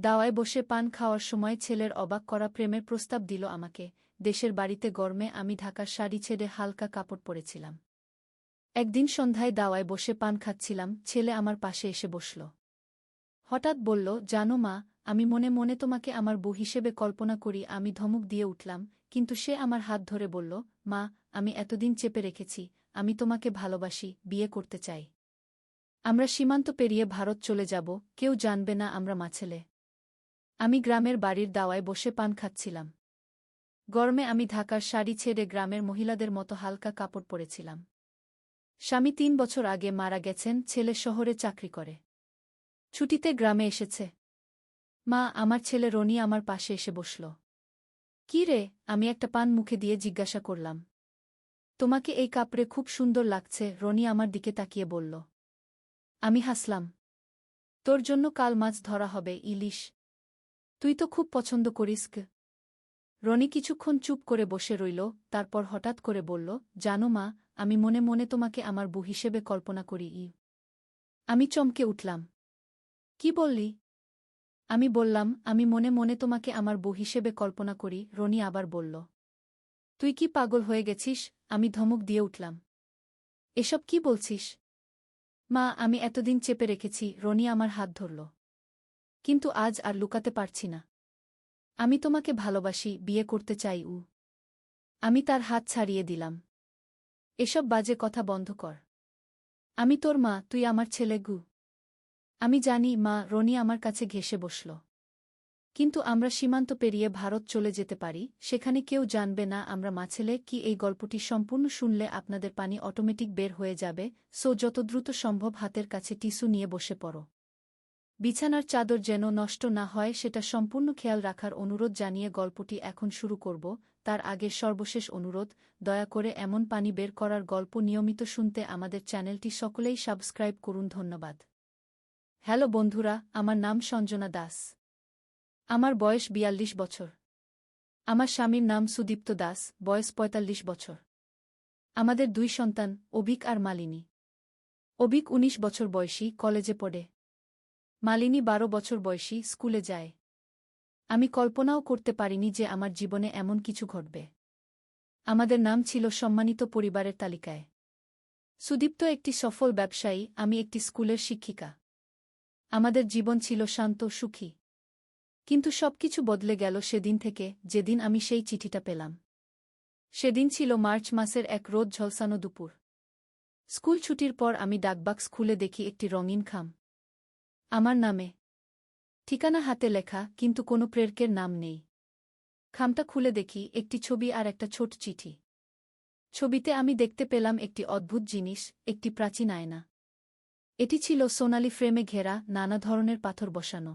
দাওয়ায় বসে পান খাওয়ার সময় ছেলের অবাক করা প্রেমের প্রস্তাব দিল আমাকে। দেশের বাড়িতে গরমে আমি ঢাকার শাড়ি ছেড়ে হালকা কাপড় পরেছিলাম। একদিন সন্ধ্যায় দাওয়ায় বসে পান খাচ্ছিলাম, ছেলে আমার পাশে এসে বসল। হঠাৎ বলল, জানো মা, আমি মনে মনে তোমাকে আমার বউ হিসেবে কল্পনা করি। আমি ধমক দিয়ে উঠলাম, কিন্তু সে আমার হাত ধরে বলল, মা, আমি এতদিন চেপে রেখেছি, আমি তোমাকে ভালোবাসি, বিয়ে করতে চাই। আমরা সীমান্ত পেরিয়ে ভারত চলে যাব, কেউ জানবে না আমরা মাছেলে। আমি গ্রামের বাড়ির দাওয়ায় বসে পান খাচ্ছিলাম। গরমে আমি ঢাকার শাড়ি ছেড়ে গ্রামের মহিলাদের মতো হালকা কাপড় পরেছিলাম। স্বামী ৩ বছর আগে মারা গেছেন, ছেলে শহরে চাকরি করে। ছুটিতে গ্রামে এসেছে। মা, আমার ছেলে রনি আমার পাশে এসে বসল। কি রে? আমি একটা পান মুখে দিয়ে জিজ্ঞাসা করলাম। তোমাকে এই কাপড়ে খুব সুন্দর লাগছে, রনি আমার দিকে তাকিয়ে বলল। আমি হাসলাম। তোর জন্য কাল মাছ ধরা হবে, ইলিশ। তুই তো খুব পছন্দ করিস। রনি কিছুক্ষণ চুপ করে বসে রইল, তারপর হঠাৎ করে বলল, জানো মা, আমি মনে মনে তোমাকে আমার বউ হিসেবে কল্পনা করি। আমি চমকে উঠলাম। কি বললি? আমি বললাম, আমি মনে মনে তোমাকে আমার বউ হিসেবে কল্পনা করি। রনি আবার বলল, তুই কি পাগল হয়ে গেছিস? আমি ধমক দিয়ে উঠলাম। এসব কি বলছিস? মা, আমি এতদিন চেপে রেখেছি। রনি আমার হাত ধরল। কিন্তু আজ আর লুকাতে পারছি না। আমি তোমাকে ভালোবাসি, বিয়ে করতে চাই। আমি তার হাত ছাড়িয়ে দিলাম। এসব বাজে কথা বন্ধ কর। আমি তোর মা, তুই আমার ছেলে। আমি জানি মা। রনি আমার কাছে ঘেঁষে বসল। কিন্তু আমরা সীমান্ত পেরিয়ে ভারত চলে যেতে পারি, সেখানে কেউ জানবে না আমরা মাছেলে। কি এই গল্পটি সম্পূর্ণ শুনলে আপনাদের পানি অটোমেটিক বের হয়ে যাবে, সো যত দ্রুত সম্ভব হাতের কাছে টিস্যু নিয়ে বসে পড়ো। বিছানার চাদর যেন নষ্ট না হয় সেটা সম্পূর্ণ খেয়াল রাখার অনুরোধ জানিয়ে গল্পটি এখন শুরু করব। তার আগের সর্বশেষ অনুরোধ, দয়া করে এমন পানি বের করার গল্প নিয়মিত শুনতে আমাদের চ্যানেলটি সকলেই সাবস্ক্রাইব করুন। ধন্যবাদ। হ্যালো বন্ধুরা, আমার নাম সঞ্জনা দাস। আমার বয়স ৪২ বছর। আমার স্বামীর নাম সুদীপ্ত দাস, বয়স ৪৫ বছর। আমাদের ২ সন্তান, অভিক আর মালিনী। অভিক ১৯ বছর বয়সী, কলেজে পড়ে। মালিনী ১২ বছর বয়সী, স্কুলে যায়। আমি কল্পনাও করতে পারিনি যে আমার জীবনে এমন কিছু ঘটবে। আমাদের নাম ছিল সম্মানিত পরিবারের তালিকায়। সুদীপ্ত একটি সফল ব্যবসায়ী, আমি একটি স্কুলের শিক্ষিকা। আমাদের জীবন ছিল শান্ত, সুখী। কিন্তু সবকিছু বদলে গেল সেদিন থেকে, যেদিন আমি সেই চিঠিটা পেলাম। সেদিন ছিল মার্চ মাসের এক রোদ ঝলসানো দুপুর। স্কুল ছুটির পর আমি ডাকবাক্স খুলে দেখি একটি রঙিন খাম। আমার নামে। ঠিকানা হাতে লেখা, কিন্তু কোনো প্রেরকের নাম নেই। খামটা খুলে দেখি একটি ছবি আর একটা ছোট চিঠি। ছবিতে আমি দেখতে পেলাম একটি অদ্ভুত জিনিস, একটি প্রাচীন আয়না। এটি ছিল সোনালি ফ্রেমে ঘেরা, নানা ধরনের পাথর বসানো।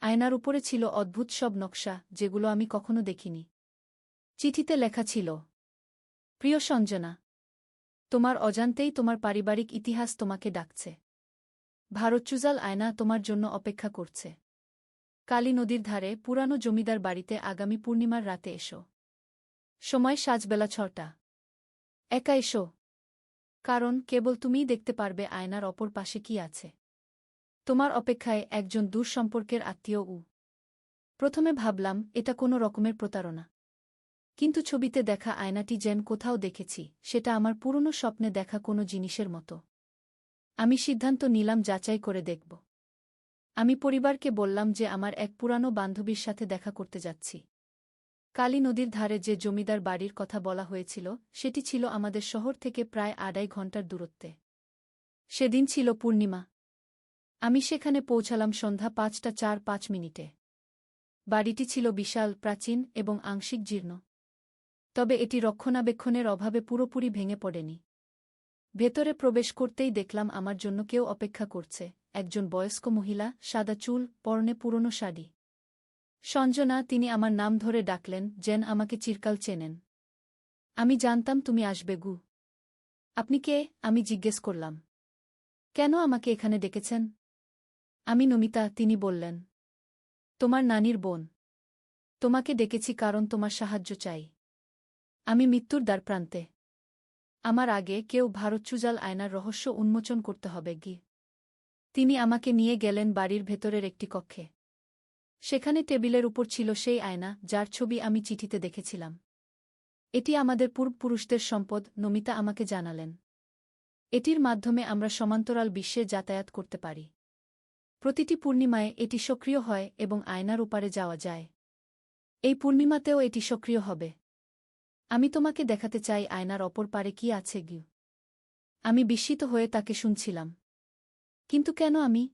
আয়নার উপরে ছিল অদ্ভুত সব নকশা, যেগুলো আমি কখনো দেখিনি। চিঠিতে লেখা ছিল, প্রিয় সঞ্জনা, তোমার অজান্তেই তোমার পারিবারিক ইতিহাস তোমাকে ডাকছে। ভারতচুজাল আয়না তোমার জন্য অপেক্ষা করছে। কালী নদীর ধারে পুরানো জমিদার বাড়িতে আগামী পূর্ণিমার রাতে এসো। সময় সাজবেলা ৬টা। একা এসো। কারণ কেবল তুমিই দেখতে পারবে আয়নার অপর পাশে কি আছে। তোমার অপেক্ষায় একজন দূর সম্পর্কের আত্মীয়। প্রথমে ভাবলাম এটা কোনো রকমের প্রতারণা। কিন্তু ছবিতে দেখা আয়নাটি যেন কোথাও দেখেছি, সেটা আমার পুরনো স্বপ্নে দেখা কোনো জিনিসের মতো। আমি সিদ্ধান্ত নিলাম যাচাই করে দেখব। আমি পরিবারকে বললাম যে আমার এক পুরানো বান্ধবীর সাথে দেখা করতে যাচ্ছি। কালী নদীর ধারে যে জমিদার বাড়ির কথা বলা হয়েছিল, সেটি ছিল আমাদের শহর থেকে প্রায় ২.৫ ঘণ্টার দূরত্বে। সেদিন ছিল পূর্ণিমা। আমি সেখানে পৌঁছালাম সন্ধ্যা ৫টা ৪-৫ মিনিটে। বাড়িটি ছিল বিশাল, প্রাচীন এবং আংশিক জীর্ণ। তবে এটি রক্ষণাবেক্ষণের অভাবে পুরোপুরি ভেঙে পড়েনি। ভেতরে প্রবেশ করতেই দেখলাম আমার জন্য কেউ অপেক্ষা করছে, একজন বয়স্ক মহিলা, সাদা চুল, পরনে পুরনো শাড়ি। সঞ্জনা, তিনি আমার নাম ধরে ডাকলেন, যেন আমাকে চিরকাল চেনেন। আমি জানতাম তুমি আসবে। আপনি কে? আমি জিজ্ঞেস করলাম। কেন আমাকে এখানে ডেকেছেন? আমি নমিতা, তিনি বললেন। তোমার নানির বোন। তোমাকে ডেকেছি কারণ তোমার সাহায্য চাই। আমি মৃত্যুর দ্বারপ্রান্তে। আমার আগে কেউ ভারতচুজাল আয়নার রহস্য উন্মোচন করতে হবে। তিনি আমাকে নিয়ে গেলেন বাড়ির ভেতরের একটি কক্ষে। সেখানে টেবিলের উপর ছিল সেই আয়না যার ছবি আমি চিঠিতে দেখেছিলাম। এটি আমাদের পূর্বপুরুষদের সম্পদ, নমিতা আমাকে জানালেন। এটির মাধ্যমে আমরা সমান্তরাল বিশ্বে যাতায়াত করতে পারি। প্রতিটি পূর্ণিমায় এটি সক্রিয় হয় এবং আয়নার ওপারে যাওয়া যায়। এই পূর্ণিমাতেও এটি সক্রিয় হবে। আমি তোমাকে দেখাতে চাই আয়নার অপর পারে কি আছে গিউ। আমি বিস্মিত হয়ে তাকে শুনছিলাম। কিন্তু কেন আমি?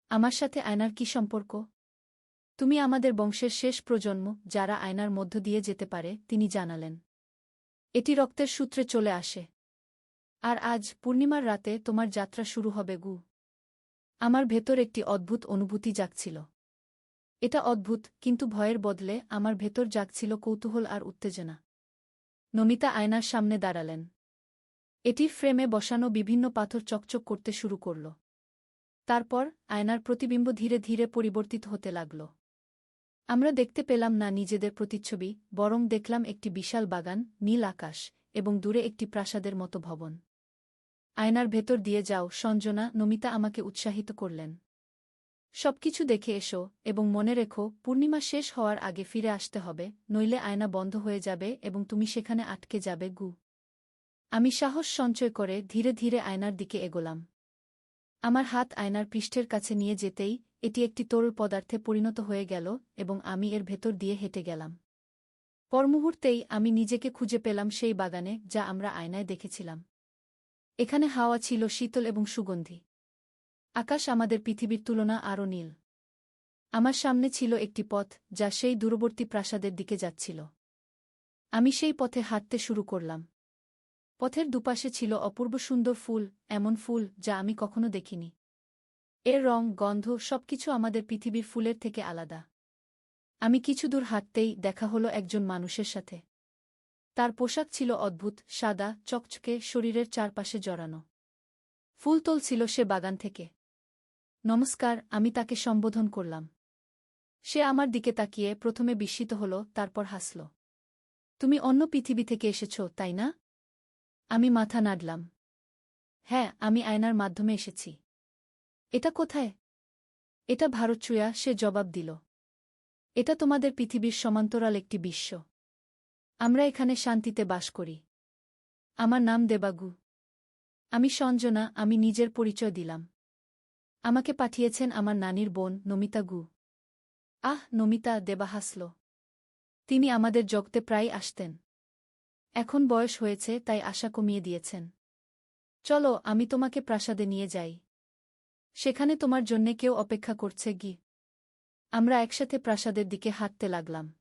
আমার সাথে আয়নার কি সম্পর্ক? তুমি আমাদের বংশের শেষ প্রজন্ম যারা আয়নার মধ্য দিয়ে যেতে পারে, তিনি জানালেন। এটি রক্তের সূত্রে চলে আসে। আর আজ পূর্ণিমার রাতে তোমার যাত্রা শুরু হবে গু। আমার ভেতর একটি অদ্ভুত অনুভূতি জাগছিল। এটা অদ্ভুত, কিন্তু ভয়ের বদলে আমার ভেতর জাগছিল কৌতূহল আর উত্তেজনা। নমিতা আয়নার সামনে দাঁড়ালেন। এটির ফ্রেমে বসানো বিভিন্ন পাথর চকচক করতে শুরু করল। তারপর আয়নার প্রতিবিম্ব ধীরে ধীরে পরিবর্তিত হতে লাগল। আমরা দেখতে পেলাম না নিজেদের প্রতিচ্ছবি, বরং দেখলাম একটি বিশাল বাগান, নীল আকাশ এবং দূরে একটি প্রাসাদের মতো ভবন। আয়নার ভেতর দিয়ে যাও সঞ্জনা, নমিতা আমাকে উৎসাহিত করলেন। সবকিছু দেখে এসো এবং মনে রেখো পূর্ণিমা শেষ হওয়ার আগে ফিরে আসতে হবে, নইলে আয়না বন্ধ হয়ে যাবে এবং তুমি সেখানে আটকে যাবে গু। আমি সাহস সঞ্চয় করে ধীরে ধীরে আয়নার দিকে এগোলাম। আমার হাত আয়নার পৃষ্ঠের কাছে নিয়ে যেতেই এটি একটি তরল পদার্থে পরিণত হয়ে গেল এবং আমি এর ভেতর দিয়ে হেঁটে গেলাম। পরমুহূর্তেই আমি নিজেকে খুঁজে পেলাম সেই বাগানে যা আমরা আয়নায় দেখেছিলাম। এখানে হাওয়া ছিল শীতল এবং সুগন্ধি। আকাশ আমাদের পৃথিবীর তুলনা আরও নীল। আমার সামনে ছিল একটি পথ যা সেই দূরবর্তী প্রাসাদের দিকে যাচ্ছিল। আমি সেই পথে হাঁটতে শুরু করলাম। পথের দুপাশে ছিল অপূর্ব সুন্দর ফুল, এমন ফুল যা আমি কখনো দেখিনি। এর রং, গন্ধ সবকিছু আমাদের পৃথিবীর ফুলের থেকে আলাদা। আমি কিছু দূর হাঁটতেই দেখা হলো একজন মানুষের সাথে। তার পোশাক ছিল অদ্ভুত, সাদা, চকচকে, শরীরের চারপাশে জড়ানো। ফুল তুলছিল সে বাগান থেকে। নমস্কার, আমি তাকে সম্বোধন করলাম। সে আমার দিকে তাকিয়ে প্রথমে বিস্মিত হল, তারপর হাসল। তুমি অন্য পৃথিবী থেকে এসেছ, তাই না? আমি মাথা নাড়লাম। হ্যাঁ, আমি আয়নার মাধ্যমে এসেছি। এটা কোথায়? এটা ভারতচুয়া, সে জবাব দিল। এটা তোমাদের পৃথিবীর সমান্তরাল একটি বিশ্ব। আমরা এখানে শান্তিতে বাস করি। আমার নাম দেবাগু। আমি সঞ্জনা, আমি নিজের পরিচয় দিলাম। আমাকে পাঠিয়েছেন আমার নানির বোন, নমিতা গু। আহ, নমিতা, দেবা হাসল। তিনি আমাদের জগতে প্রায় আসতেন। এখন বয়স হয়েছে তাই আশা কমিয়ে দিয়েছেন। চলো, আমি তোমাকে প্রাসাদে নিয়ে যাই। সেখানে তোমার জন্যে কেউ অপেক্ষা করছে গি। আমরা একসাথে প্রাসাদের দিকে হাঁটতে লাগলাম।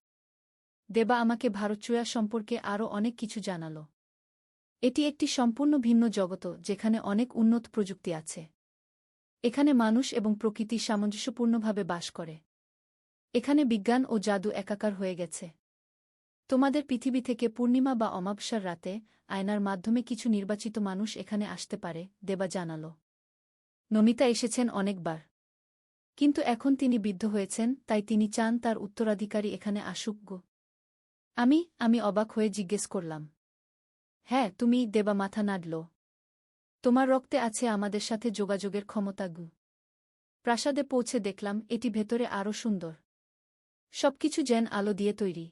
দেবা আমাকে ভারতচুয়া সম্পর্কে আরও অনেক কিছু জানাল। এটি একটি সম্পূর্ণ ভিন্ন জগৎ যেখানে অনেক উন্নত প্রযুক্তি আছে। এখানে মানুষ এবং প্রকৃতি সামঞ্জস্যপূর্ণভাবে বাস করে। এখানে বিজ্ঞান ও জাদু একাকার হয়ে গেছে। তোমাদের পৃথিবী থেকে পূর্ণিমা বা অমাবস্যার রাতে আয়নার মাধ্যমে কিছু নির্বাচিত মানুষ এখানে আসতে পারে, দেবা জানাল। নমিতা এসেছেন অনেকবার। কিন্তু এখন তিনি বৃদ্ধ হয়েছেন, তাই তিনি চান তার উত্তরাধিকারী এখানে আসুক গো। আমি অবাক হয়ে জিজ্ঞেস করলাম। হ্যাঁ, তুমি, দেবা মাথা নাড়ল। তোমার রক্তে আছে আমাদের সাথে যোগাযোগের ক্ষমতা গু। প্রাসাদে পৌঁছে দেখলাম এটি ভেতরে আরও সুন্দর। সবকিছু যেন আলো দিয়ে তৈরি।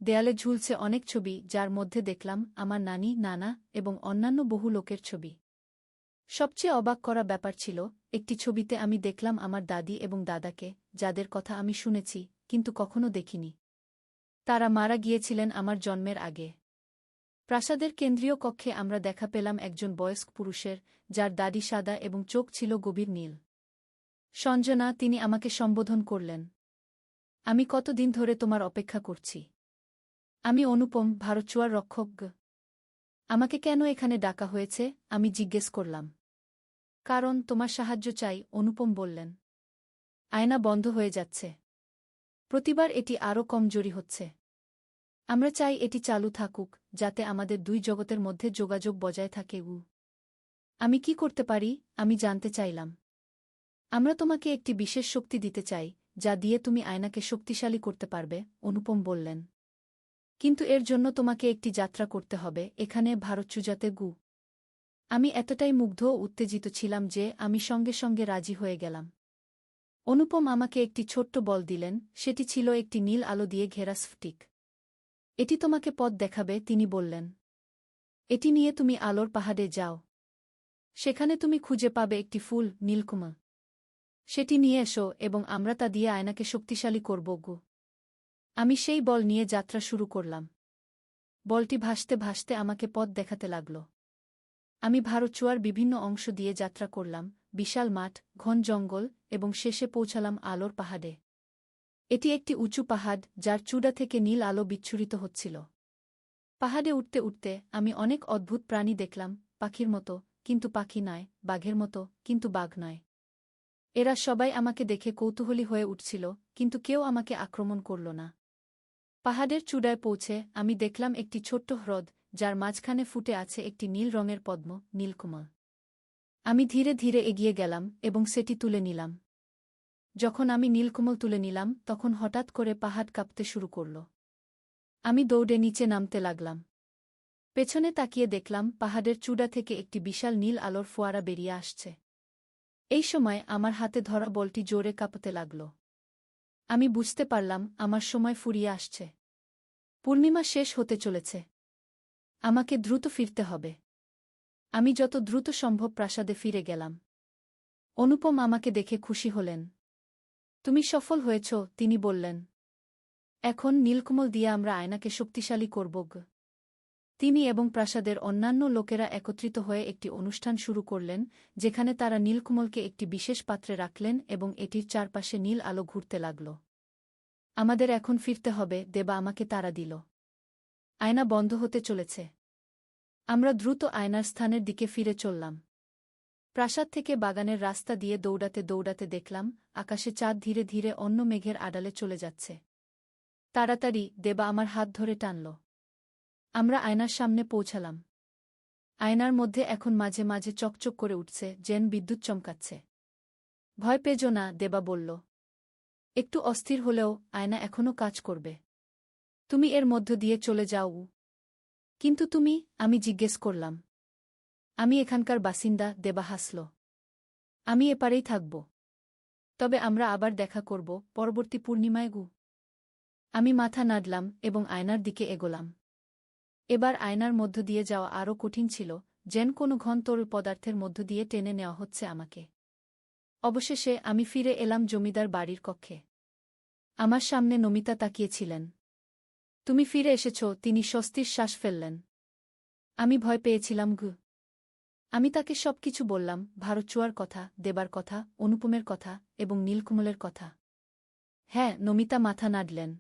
দেয়ালে ঝুলছে অনেক ছবি, যার মধ্যে দেখলাম আমার নানি, নানা এবং অন্যান্য বহু লোকের ছবি। সবচেয়ে অবাক করা ব্যাপার ছিল, একটি ছবিতে আমি দেখলাম আমার দাদি এবং দাদাকে, যাদের কথা আমি শুনেছি কিন্তু কখনো দেখিনি। তারা মারা গিয়েছিলেন আমার জন্মের আগে। প্রাসাদের কেন্দ্রীয় কক্ষে আমরা দেখা পেলাম একজন বয়স্ক পুরুষের, যার দাড়ি সাদা এবং চোখ ছিল গভীর নীল। সঞ্জনা, তিনি আমাকে সম্বোধন করলেন। আমি কতদিন ধরে তোমার অপেক্ষা করছি। আমি অনুপম, ভারতচুয়ার রক্ষক। আমাকে কেন এখানে ডাকা হয়েছে? আমি জিজ্ঞেস করলাম। কারণ তোমার সাহায্য চাই, অনুপম বললেন। আয়না বন্ধ হয়ে যাচ্ছে। প্রতিবার এটি আরও কমজোরি হচ্ছে। আমরা চাই এটি চালু থাকুক, যাতে আমাদের দুই জগতের মধ্যে যোগাযোগ বজায় থাকে। আমি কি করতে পারি? আমি জানতে চাইলাম। আমরা তোমাকে একটি বিশেষ শক্তি দিতে চাই, যা দিয়ে তুমি আয়নাকে শক্তিশালী করতে পারবে, অনুপম বললেন। কিন্তু এর জন্য তোমাকে একটি যাত্রা করতে হবে, এখানে ভারতচুয়াতে গু। আমি এতটাই মুগ্ধ ও উত্তেজিত ছিলাম যে আমি সঙ্গে সঙ্গে রাজি হয়ে গেলাম। অনুপম আমাকে একটি ছোট্ট বল দিলেন, সেটি ছিল একটি নীল আলো দিয়ে ঘেরা স্ফটিক। এটি তোমাকে পথ দেখাবে, তিনি বললেন। এটি নিয়ে তুমি আলোর পাহাড়ে যাও। সেখানে তুমি খুঁজে পাবে একটি ফুল, নীলকুমা। সেটি নিয়ে এসো এবং আমরা তা দিয়ে আয়নাকে শক্তিশালী করব গো। আমি সেই বল নিয়ে যাত্রা শুরু করলাম। বলটি ভাসতে ভাসতে আমাকে পথ দেখাতে লাগল। আমি ভারচুয়ার বিভিন্ন অংশ দিয়ে যাত্রা করলাম, বিশাল মাঠ, ঘন জঙ্গল এবং শেষে পৌঁছালাম আলোর পাহাড়ে। এটি একটি উঁচু পাহাড় যার চূড়া থেকে নীল আলো বিচ্ছুরিত হচ্ছিল। পাহাড়ে উঠতে উঠতে আমি অনেক অদ্ভুত প্রাণী দেখলাম, পাখির মতো কিন্তু পাখি নয়, বাঘের মতো কিন্তু বাঘ নয়। এরা সবাই আমাকে দেখে কৌতূহলী হয়ে উঠছিল, কিন্তু কেউ আমাকে আক্রমণ করল না। পাহাড়ের চূড়ায় পৌঁছে আমি দেখলাম একটি ছোট্ট হ্রদ, যার মাঝখানে ফুটে আছে একটি নীল রঙের পদ্ম, নীলকমল। আমি ধীরে ধীরে এগিয়ে গেলাম এবং সেটি তুলে নিলাম। যখন আমি নীলকমল তুলে নিলাম তখন হঠাৎ করে পাহাড় কাঁপতে শুরু করল। আমি দৌড়ে নিচে নামতে লাগলাম। পেছনে তাকিয়ে দেখলাম পাহাড়ের চূড়া থেকে একটি বিশাল নীল আলোর ফোয়ারা বেরিয়ে আসছে। এই সময় আমার হাতে ধরা বলটি জোরে কাঁপতে লাগল। আমি বুঝতে পারলাম আমার সময় ফুরিয়ে আসছে। পূর্ণিমা শেষ হতে চলেছে। আমাকে দ্রুত ফিরতে হবে। আমি যত দ্রুত সম্ভব প্রাসাদে ফিরে গেলাম। অনুপম আমাকে দেখে খুশি হলেন। তুমি সফল হয়েছ, তিনি বললেন। এখন নীলকমল দিয়ে আমরা আয়নাকে শক্তিশালী করব গ। তিনি এবং প্রাসাদের অন্যান্য লোকেরা একত্রিত হয়ে একটি অনুষ্ঠান শুরু করলেন, যেখানে তারা নীলকমলকে একটি বিশেষ পাত্রে রাখলেন এবং এটির চারপাশে নীল আলো ঘুরতে লাগল। আমাদের এখন ফিরতে হবে, দেবা আমাকে তাড়া দিল। আয়না বন্ধ হতে চলেছে। আমরা দ্রুত আয়নার স্থানের দিকে ফিরে চললাম। প্রাসাদ থেকে বাগানের রাস্তা দিয়ে দৌড়াতে দৌড়াতে দেখলাম আকাশে চাঁদ ধীরে ধীরে অন্য মেঘের আড়ালে চলে যাচ্ছে। তাড়াতাড়ি, দেবা আমার হাত ধরে টানল। আমরা আয়নার সামনে পৌঁছালাম। আয়নার মধ্যে এখন মাঝে মাঝে চকচক করে উঠছে, যেন বিদ্যুৎ চমকাচ্ছে। ভয় পেজো না, দেবা বলল। একটু অস্থির হলেও আয়না এখনও কাজ করবে। তুমি এর মধ্য দিয়ে চলে যাও। কিন্তু তুমি, আমি জিজ্ঞেস করলাম। আমি এখানকার বাসিন্দা, দেবা হাসল। আমি এপারেই থাকব। তবে আমরা আবার দেখা করব, পরবর্তী পূর্ণিমায় গু। আমি মাথা নাড়লাম এবং আয়নার দিকে এগোলাম। এবার আয়নার মধ্য দিয়ে যাওয়া আরও কঠিন ছিল, যেন কোনো ঘন তরল পদার্থের মধ্য দিয়ে টেনে নেওয়া হচ্ছে আমাকে। অবশেষে আমি ফিরে এলাম জমিদার বাড়ির কক্ষে। আমার সামনে নমিতা তাকিয়েছিলেন। তুমি ফিরে এসেছ, তিনি স্বস্তির শ্বাস ফেললেন। আমি ভয় পেয়েছিলাম গু। আমি তাকে সবকিছু বললাম, ভারচুয়ার কথা, দেবার কথা, অনুপমের কথা এবং নীলকমলের কথা। হ্যাঁ, নমিতা মাথা নাড়লেন।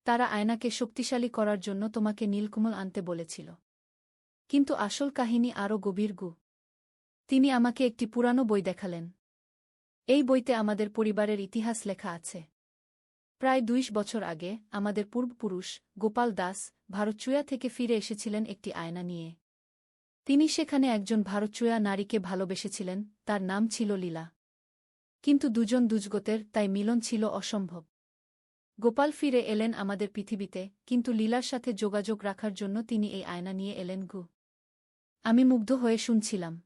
তারা আয়নাকে শক্তিশালী করার জন্য তোমাকে নীলকমল আনতে বলেছিল। কিন্তু আসল কাহিনী আরও গভীর গু। তিনি আমাকে একটি পুরানো বই দেখালেন। এই বইতে আমাদের পরিবারের ইতিহাস লেখা আছে। প্রায় ২০ বছর আগে আমাদের পূর্বপুরুষ গোপাল দাস ভারতচুয়া থেকে ফিরে এসেছিলেন একটি আয়না নিয়ে। তিনি সেখানে একজন ভারতচুয়া নারীকে ভালোবেসেছিলেন, তার নাম ছিল লীলা। কিন্তু দুজন দুজগতের, তাই মিলন ছিল অসম্ভব। গোপাল ফিরে এলেন আমাদের পৃথিবীতে, কিন্তু লীলার সাথে যোগাযোগ রাখার জন্য তিনি এই আয়না নিয়ে এলেন গু। আমি মুগ্ধ হয়ে শুনছিলাম।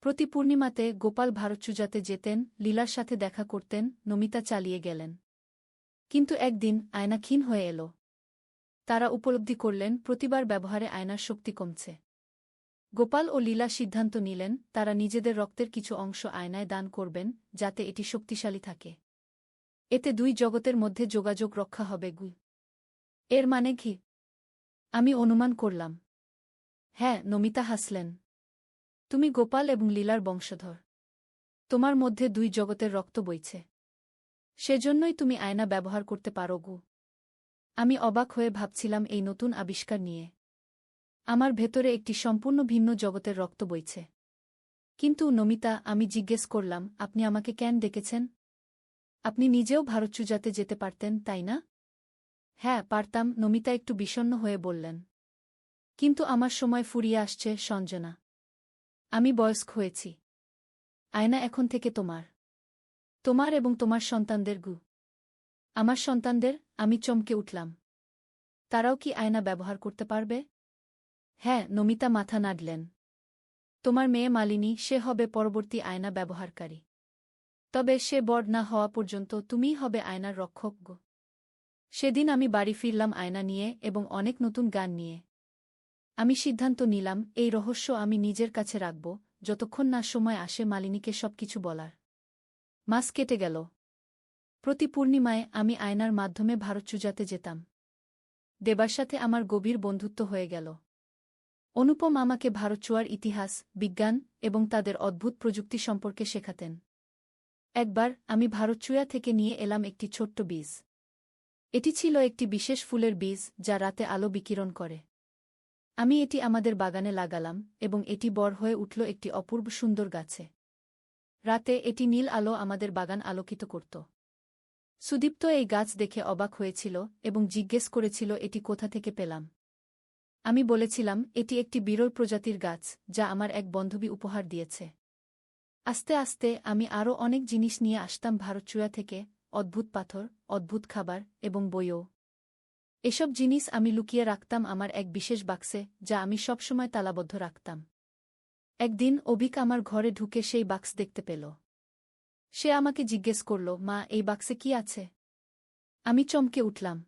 প্রতি পূর্ণিমাতে গোপাল ভারতচুজাতে যেতেন, লীলার সাথে দেখা করতেন, নমিতা চালিয়ে গেলেন। কিন্তু একদিন আয়না ক্ষীণ হয়ে এল। তারা উপলব্ধি করলেন প্রতিবার ব্যবহারে আয়নার শক্তি কমছে। গোপাল ও লীলা সিদ্ধান্ত নিলেন তারা নিজেদের রক্তের কিছু অংশ আয়নায় দান করবেন, যাতে এটি শক্তিশালী থাকে। এতে দুই জগতের মধ্যে যোগাযোগ রক্ষা হবে গু। এর মানে কি? আমি অনুমান করলাম। হ্যাঁ, নমিতা হাসলেন। তুমি গোপাল এবং লীলার বংশধর। তোমার মধ্যে দুই জগতের রক্ত বইছে। সেজন্যই তুমি আয়না ব্যবহার করতে পারো গু। আমি অবাক হয়ে ভাবছিলাম এই নতুন আবিষ্কার নিয়ে। আমার ভেতরে একটি সম্পূর্ণ ভিন্ন জগতের রক্ত বইছে। কিন্তু নমিতা, আমি জিজ্ঞেস করলাম, আপনি আমাকে কেন ডেকেছেন? আপনি নিজেও ভারতচুজাতে যেতে পারতেন, তাই না? হ্যাঁ, পারতাম, নমিতা একটু বিষণ্ণ হয়ে বললেন। কিন্তু আমার সময় ফুরিয়ে আসছে, সঞ্জনা। আমি বয়স্ক হয়েছি। আয়না এখন থেকে তোমার। তোমার এবং তোমার সন্তানদের গু। আমার সন্তানদের? আমি চমকে উঠলাম। তারাও কি আয়না ব্যবহার করতে পারবে? হ্যাঁ, নমিতা মাথা নাড়লেন। তোমার মেয়ে মালিনী, সে হবে পরবর্তী আয়না ব্যবহারকারী। তবে সে বড় না হওয়া পর্যন্ত তুমিই হবে আয়নার রক্ষক গো। সেদিন আমি বাড়ি ফিরলাম আয়না নিয়ে এবং অনেক নতুন গান নিয়ে। আমি সিদ্ধান্ত নিলাম এই রহস্য আমি নিজের কাছে রাখব, যতক্ষণ না সময় আসে মালিনীকে সবকিছু বলার। মাস কেটে গেল। প্রতি পূর্ণিমায় আমি আয়নার মাধ্যমে ভারতচুজাতে যেতাম। দেবার সাথে আমার গভীর বন্ধুত্ব হয়ে গেল। অনুপম আমাকে ভারতচুয়ার ইতিহাস, বিজ্ঞান এবং তাদের অদ্ভুত প্রযুক্তি সম্পর্কে শেখাতেন। একবার আমি ভারতচুয়া থেকে নিয়ে এলাম একটি ছোট্ট বীজ। এটি ছিল একটি বিশেষ ফুলের বীজ যা রাতে আলো বিকিরণ করে। আমি এটি আমাদের বাগানে লাগালাম এবং এটি বড় হয়ে উঠল একটি অপূর্ব সুন্দর গাছে। রাতে এটি নীল আলো আমাদের বাগান আলোকিত করত। সুদীপ্ত এই গাছ দেখে অবাক হয়েছিল এবং জিজ্ঞেস করেছিল এটি কোথা থেকে পেলাম। আমি বলেছিলাম এটি একটি বিরল প্রজাতির গাছ যা আমার এক বান্ধবী উপহার দিয়েছে। আস্তে আস্তে আমি আরও অনেক জিনিস নিয়ে আসতাম ভারতচুয়া থেকে, অদ্ভুত পাথর, অদ্ভুত খাবার এবং বইও। এসব জিনিস আমি লুকিয়ে রাখতাম আমার এক বিশেষ বাক্সে যা আমি সবসময় তালাবদ্ধ রাখতাম। একদিন অভিক আমার ঘরে ঢুকে সেই বাক্স দেখতে পেল। সে আমাকে জিজ্ঞেস করল, মা, এই বাক্সে কি আছে? আমি চমকে উঠলাম।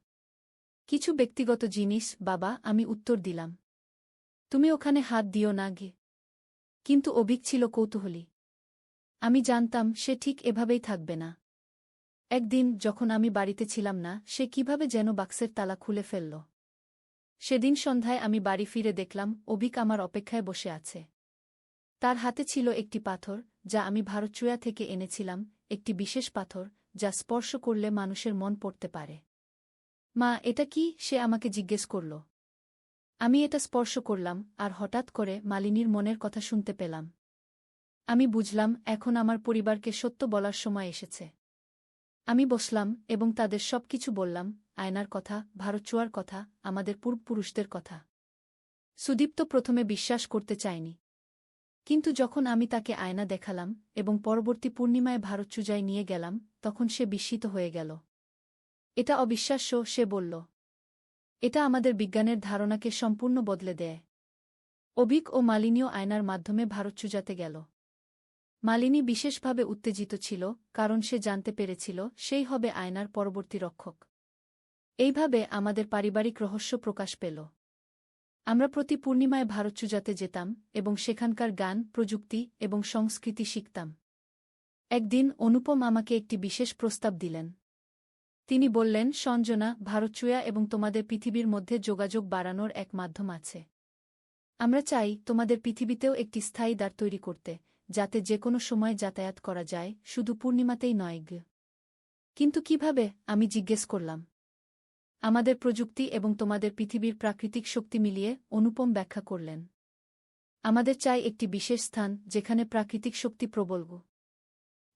কিছু ব্যক্তিগত জিনিস, বাবা, আমি উত্তর দিলাম। তুমি ওখানে হাত দিও না গে। কিন্তু অভিক ছিল কৌতূহলী। আমি জানতাম সে ঠিক এভাবেই থাকবে না। একদিন যখন আমি বাড়িতে ছিলাম না, সে কিভাবে যেন বাক্সের তালা খুলে ফেলল। সেদিন সন্ধ্যায় আমি বাড়ি ফিরে দেখলাম অভিক আমার অপেক্ষায় বসে আছে। তার হাতে ছিল একটি পাথর যা আমি ভারতচুয়া থেকে এনেছিলাম, একটি বিশেষ পাথর যা স্পর্শ করলে মানুষের মন পড়তে পারে। মা, এটা কি? সে আমাকে জিজ্ঞেস করল। আমি এটা স্পর্শ করলাম আর হঠাৎ করে মালিনীর মনের কথা শুনতে পেলাম। আমি বুঝলাম এখন আমার পরিবারকে সত্য বলার সময় এসেছে। আমি বসলাম এবং তাদের সবকিছু বললাম, আয়নার কথা, ভারতচুয়ার কথা, আমাদের পূর্বপুরুষদের কথা। সুদীপ্ত প্রথমে বিশ্বাস করতে চায়নি। কিন্তু যখন আমি তাকে আয়না দেখালাম এবং পরবর্তী পূর্ণিমায় ভারতচুজায় নিয়ে গেলাম, তখন সে বিস্মিত হয়ে গেল। এটা অবিশ্বাস্য, সে বলল। এটা আমাদের বিজ্ঞানের ধারণাকে সম্পূর্ণ বদলে দেয়। অভিক ও মালিনীও আয়নার মাধ্যমে ভারতচুজাতে গেল। মালিনী বিশেষভাবে উত্তেজিত ছিল, কারণ সে জানতে পেরেছিল সেই হবে আয়নার পরবর্তী রক্ষক। এইভাবে আমাদের পারিবারিক রহস্য প্রকাশ পেল। আমরা প্রতি পূর্ণিমায় ভারতচুজাতে যেতাম এবং সেখানকার গান, প্রযুক্তি এবং সংস্কৃতি শিখতাম। একদিন অনুপম আমাকে একটি বিশেষ প্রস্তাব দিলেন। তিনি বললেন, সঞ্জনা, ভারতচুয়া এবং তোমাদের পৃথিবীর মধ্যে যোগাযোগ বাড়ানোর এক মাধ্যম আছে। আমরা চাই তোমাদের পৃথিবীতেও একটি স্থায়ী দ্বার তৈরি করতে, যাতে যে কোনো সময় যাতায়াত করা যায়, শুধু পূর্ণিমাতেই নয়। কিন্তু কিভাবে? আমি জিজ্ঞেস করলাম। আমাদের প্রযুক্তি এবং তোমাদের পৃথিবীর প্রাকৃতিক শক্তি মিলিয়ে, অনুপম ব্যাখ্যা করলেন। আমাদের চাই একটি বিশেষ স্থান যেখানে প্রাকৃতিক শক্তি প্রবল।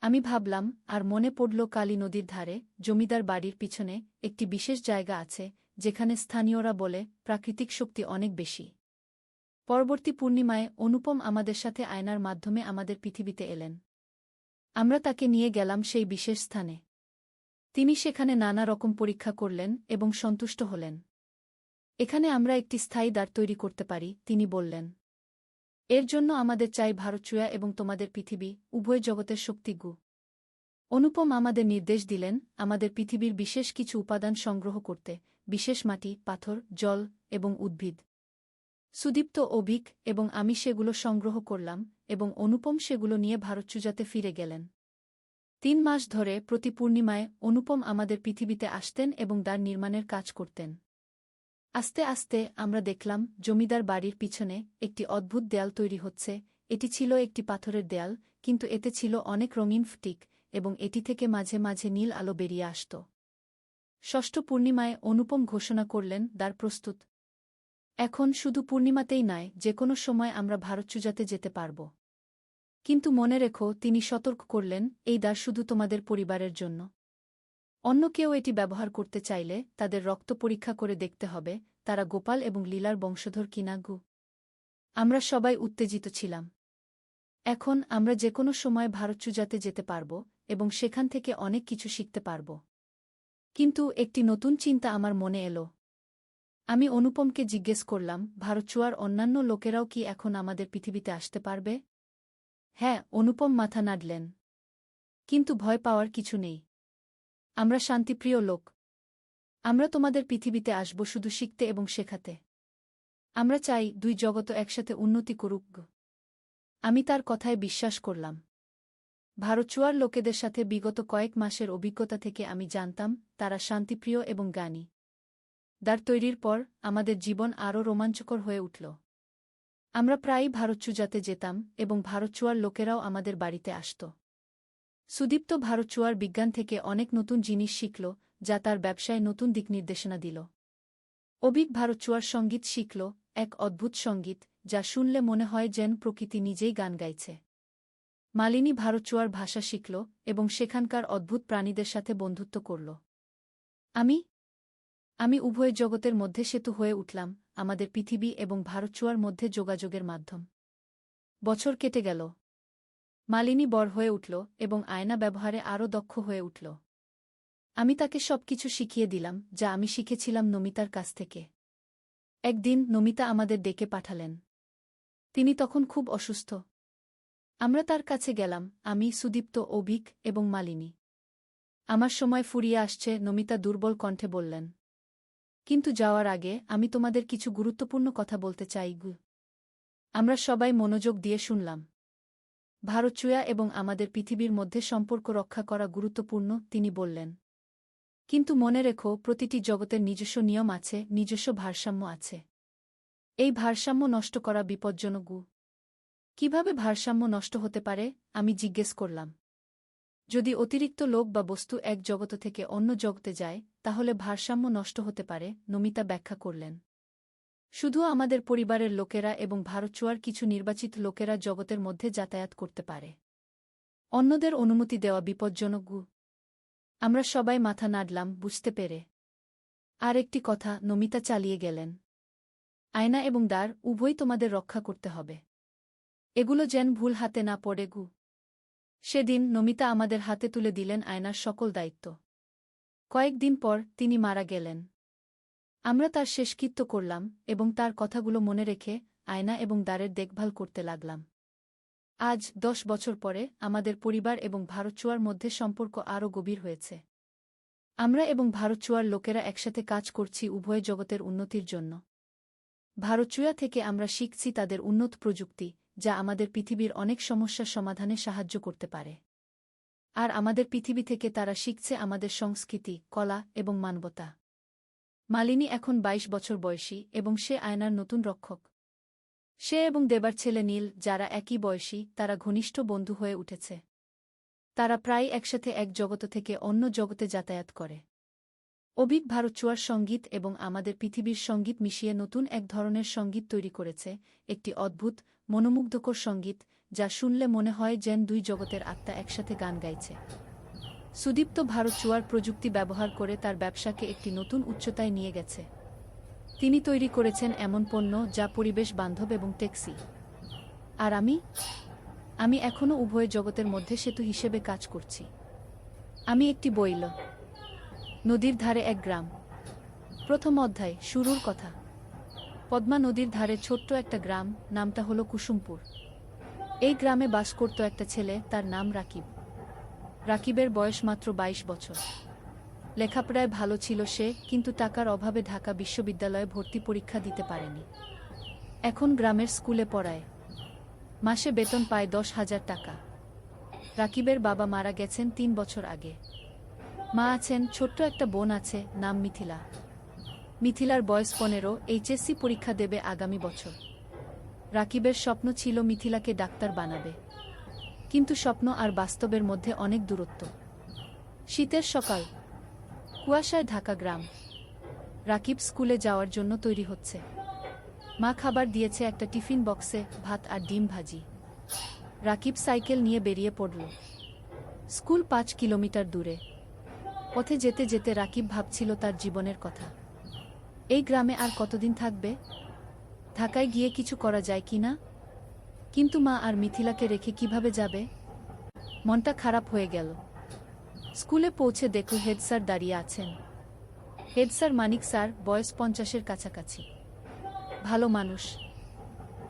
আমি ভাবলাম, আর মনে পড়ল কালী নদীর ধারে, জমিদার বাড়ির পিছনে, একটি বিশেষ জায়গা আছে যেখানে স্থানীয়রা বলে প্রাকৃতিক শক্তি অনেক বেশি। পরবর্তী পূর্ণিমায় অনুপম আমাদের সাথে আয়নার মাধ্যমে আমাদের পৃথিবীতে এলেন। আমরা তাকে নিয়ে গেলাম সেই বিশেষ স্থানে। তিনি সেখানে নানা রকম পরীক্ষা করলেন এবং সন্তুষ্ট হলেন। এখানে আমরা একটি স্থায়ী দ্বার তৈরি করতে পারি, তিনি বললেন। এর জন্য আমাদের চাই ভারতচুয়া এবং তোমাদের পৃথিবী, উভয় জগতের শক্তিগু। অনুপম আমাদের নির্দেশ দিলেন আমাদের পৃথিবীর বিশেষ কিছু উপাদান সংগ্রহ করতে, বিশেষ মাটি, পাথর, জল এবং উদ্ভিদ। সুদীপ্ত, অভিক এবং আমি সেগুলো সংগ্রহ করলাম এবং অনুপম সেগুলো নিয়ে ভারতচুজাতে ফিরে গেলেন। 3 মাস ধরে প্রতি পূর্ণিমায় অনুপম আমাদের পৃথিবীতে আসতেন এবং দ্বার নির্মাণের কাজ করতেন। আস্তে আস্তে আমরা দেখলাম জমিদার বাড়ির পিছনে একটি অদ্ভুত দেয়াল তৈরি হচ্ছে। এটি ছিল একটি পাথরের দেয়াল, কিন্তু এতে ছিল অনেক রঙিন ফটিক এবং এটি থেকে মাঝে মাঝে নীল আলো বেরিয়ে আসত। ষষ্ঠ পূর্ণিমায় অনুপম ঘোষণা করলেন, দ্বার প্রস্তুত। এখন শুধু পূর্ণিমাতেই নয়, যে কোনো সময় আমরা ভারতচুজাতে যেতে পারব। কিন্তু মনে রেখো, তিনি সতর্ক করলেন, এই দ্বার শুধু তোমাদের পরিবারের জন্য। অন্য কেউ এটি ব্যবহার করতে চাইলে তাদের রক্ত পরীক্ষা করে দেখতে হবে তারা গোপাল এবং লীলার বংশধর কিনা। আমরা সবাই উত্তেজিত ছিলাম। এখন আমরা যে কোনো সময় ভারতচুজাতে যেতে পারব এবং সেখান থেকে অনেক কিছু শিখতে পারব। কিন্তু একটি নতুন চিন্তা আমার মনে এলো। আমি অনুপমকে জিজ্ঞেস করলাম, ভারতচুয়ার অন্যান্য লোকেরাও কি এখন আমাদের পৃথিবীতে আসতে পারবে? হ্যাঁ, অনুপম মাথা নাড়লেন। কিন্তু ভয় পাওয়ার কিছু নেই। আমরা শান্তিপ্রিয় লোক। আমরা তোমাদের পৃথিবীতে আসব শুধু শিখতে এবং শেখাতে। আমরা চাই দুই জগৎ একসাথে উন্নতি করুক। আমি তার কথায় বিশ্বাস করলাম। ভারচুয়ার লোকেদের সাথে বিগত কয়েক মাসের অভিজ্ঞতা থেকে আমি জানতাম তারা শান্তিপ্রিয় এবং জ্ঞানী। দ্বার তৈরির পর আমাদের জীবন আরও রোমাঞ্চকর হয়ে উঠল। আমরা প্রায়ই ভারতচুয়াতে যেতাম এবং ভারতচুয়ার লোকেরাও আমাদের বাড়িতে আসত। সুদীপ্ত ভারতচুয়ার বিজ্ঞান থেকে অনেক নতুন জিনিস শিখল, যা তার ব্যবসায় নতুন দিক নির্দেশনা দিল। অভিক ভারতচুয়ার সঙ্গীত শিখল, এক অদ্ভুত সঙ্গীত যা শুনলে মনে হয় যেন প্রকৃতি নিজেই গান গাইছে। মালিনী ভারতচুয়ার ভাষা শিখল এবং সেখানকার অদ্ভুত প্রাণীদের সাথে বন্ধুত্ব করল। আমি উভয় জগতের মধ্যে সেতু হয়ে উঠলাম, আমাদের পৃথিবী এবং ভারতচুয়ার মধ্যে যোগাযোগের মাধ্যম। বছর কেটে গেল। মালিনী বড় হয়ে উঠল এবং আয়না ব্যবহারে আরও দক্ষ হয়ে উঠল। আমি তাকে সবকিছু শিখিয়ে দিলাম যা আমি শিখেছিলাম নমিতার কাছ থেকে। একদিন নমিতা আমাদের ডেকে পাঠালেন। তিনি তখন খুব অসুস্থ। আমরা তার কাছে গেলাম, আমি, সুদীপ্ত, অভিক এবং মালিনী। আমার সময় ফুরিয়ে আসছে, নমিতা দুর্বল কণ্ঠে বললেন। কিন্তু যাওয়ার আগে আমি তোমাদের কিছু গুরুত্বপূর্ণ কথা বলতে চাই। আমরা সবাই মনোযোগ দিয়ে শুনলাম। ভারতচুয়া এবং আমাদের পৃথিবীর মধ্যে সম্পর্ক রক্ষা করা গুরুত্বপূর্ণ, তিনি বললেন। কিন্তু মনে রেখো, প্রতিটি জগতের নিজস্ব নিয়ম আছে, নিজস্ব ভারসাম্য আছে। এই ভারসাম্য নষ্ট করা বিপজ্জনক। কিভাবে ভারসাম্য নষ্ট হতে পারে, আমি জিজ্ঞেস করলাম। যদি অতিরিক্ত লোক বা বস্তু এক জগৎ থেকে অন্য জগতে যায়, তাহলে ভারসাম্য নষ্ট হতে পারে, নমিতা ব্যাখ্যা করলেন। শুধু আমাদের পরিবারের লোকেরা এবং ভারতচুয়ার কিছু নির্বাচিত লোকেরা জগতের মধ্যে যাতায়াত করতে পারে। অন্যদের অনুমতি দেওয়া বিপজ্জনক। আমরা সবাই মাথা নাড়লাম, বুঝতে পেরে। আর একটি কথা, নমিতা চালিয়ে গেলেন। আয়না এবং দ্বার উভয়ই তোমাদের রক্ষা করতে হবে। এগুলো যেন ভুল হাতে না পড়ে। সেদিন নমিতা আমাদের হাতে তুলে দিলেন আয়নার সকল দায়িত্ব। কয়েকদিন পর তিনি মারা গেলেন। আমরা তার শেষকৃত্য করলাম এবং তার কথাগুলো মনে রেখে আয়না এবং দ্বারের দেখভাল করতে লাগলাম। আজ 10 বছর পরে আমাদের পরিবার এবং ভারতচুয়ার মধ্যে সম্পর্ক আরও গভীর হয়েছে। আমরা এবং ভারতচুয়ার লোকেরা একসাথে কাজ করছি উভয় জগতের উন্নতির জন্য। ভারতচুয়া থেকে আমরা শিখছি তাদের উন্নত প্রযুক্তি, যা আমাদের পৃথিবীর অনেক সমস্যার সমাধানে সাহায্য করতে পারে। আর আমাদের পৃথিবী থেকে তারা শিখছে আমাদের সংস্কৃতি, কলা এবং মানবতা। মালিনী এখন 22 বছর বয়সী এবং সে আয়নার নতুন রক্ষক। সে এবং দেবার ছেলে নীল, যারা একই বয়সী, তারা ঘনিষ্ঠ বন্ধু হয়ে উঠেছে। তারা প্রায় একসাথে এক জগৎ থেকে অন্য জগতে যাতায়াত করে। অভিক ভারতচুয়ার সঙ্গীত এবং আমাদের পৃথিবীর সঙ্গীত মিশিয়ে নতুন এক ধরনের সঙ্গীত তৈরি করেছে, একটি অদ্ভুত, মনোমুগ্ধকর সঙ্গীত যা শুনলে মনে হয় যেন দুই জগতের আত্মা একসাথে গান গাইছে। সুদীপ্ত ভারতচুয়ার প্রযুক্তি ব্যবহার করে তার ব্যবসাকে একটি নতুন উচ্চতায় নিয়ে গেছে। তিনি তৈরি করেছেন এমন পণ্য যা পরিবেশ বান্ধব এবং টেকসই। আর আমি এখনও উভয় জগতের মধ্যে সেতু হিসেবে কাজ করছি। আমি একটি বইল। নদীর ধারে এক গ্রাম। প্রথম অধ্যায়, শুরুর কথা। পদ্মা নদীর ধারে ছোট্ট একটা গ্রাম, নামটা হলো কুসুমপুর। এই গ্রামে বাস করত একটা ছেলে, তার নাম রাকিব। রাকিবের বয়স মাত্র 22 বছর। লেখাপড়ায় ভালো ছিল সে, কিন্তু টাকার অভাবে ঢাকা বিশ্ববিদ্যালয়ে ভর্তি পরীক্ষা দিতে পারেনি। এখন গ্রামের স্কুলে পড়ায়। মাসে বেতন পায় 10,000 টাকা। রাকিবের বাবা মারা গেছেন 3 বছর আগে। মা আছেন, ছোট্ট একটা বোন আছে, নাম মিথিলা। মিথিলার বয়স 15, এইচএসসি পরীক্ষা দেবে আগামী বছর। রাকিবের স্বপ্ন ছিল মিথিলাকে ডাক্তার বানাবে। কিন্তু স্বপ্ন আর বাস্তবের মধ্যে অনেক দূরত্ব। শীতের সকাল, কুয়াশায় ঢাকা গ্রাম। রাকিব স্কুলে যাওয়ার জন্য তৈরি হচ্ছে। মা খাবার দিয়েছে একটা টিফিন বক্সে, ভাত আর ডিম ভাজি। রাকিব সাইকেল নিয়ে বেরিয়ে পড়ল। স্কুল 5 কিলোমিটার দূরে। পথে যেতে যেতে রাকিব ভাবছিল তার জীবনের কথা। এই গ্রামে আর কতদিন থাকবে? ঢাকায় গিয়ে কিছু করা যায় কি না? কিন্তু মা আর মিথিলাকে রেখে কিভাবে যাবে? মনটা খারাপ হয়ে গেল। স্কুলে পৌঁছে দেখল হেড স্যার দাঁড়িয়ে আছেন। হেড স্যার মানিক স্যার, বয়স 50-এর কাছাকাছি। ভালো মানুষ।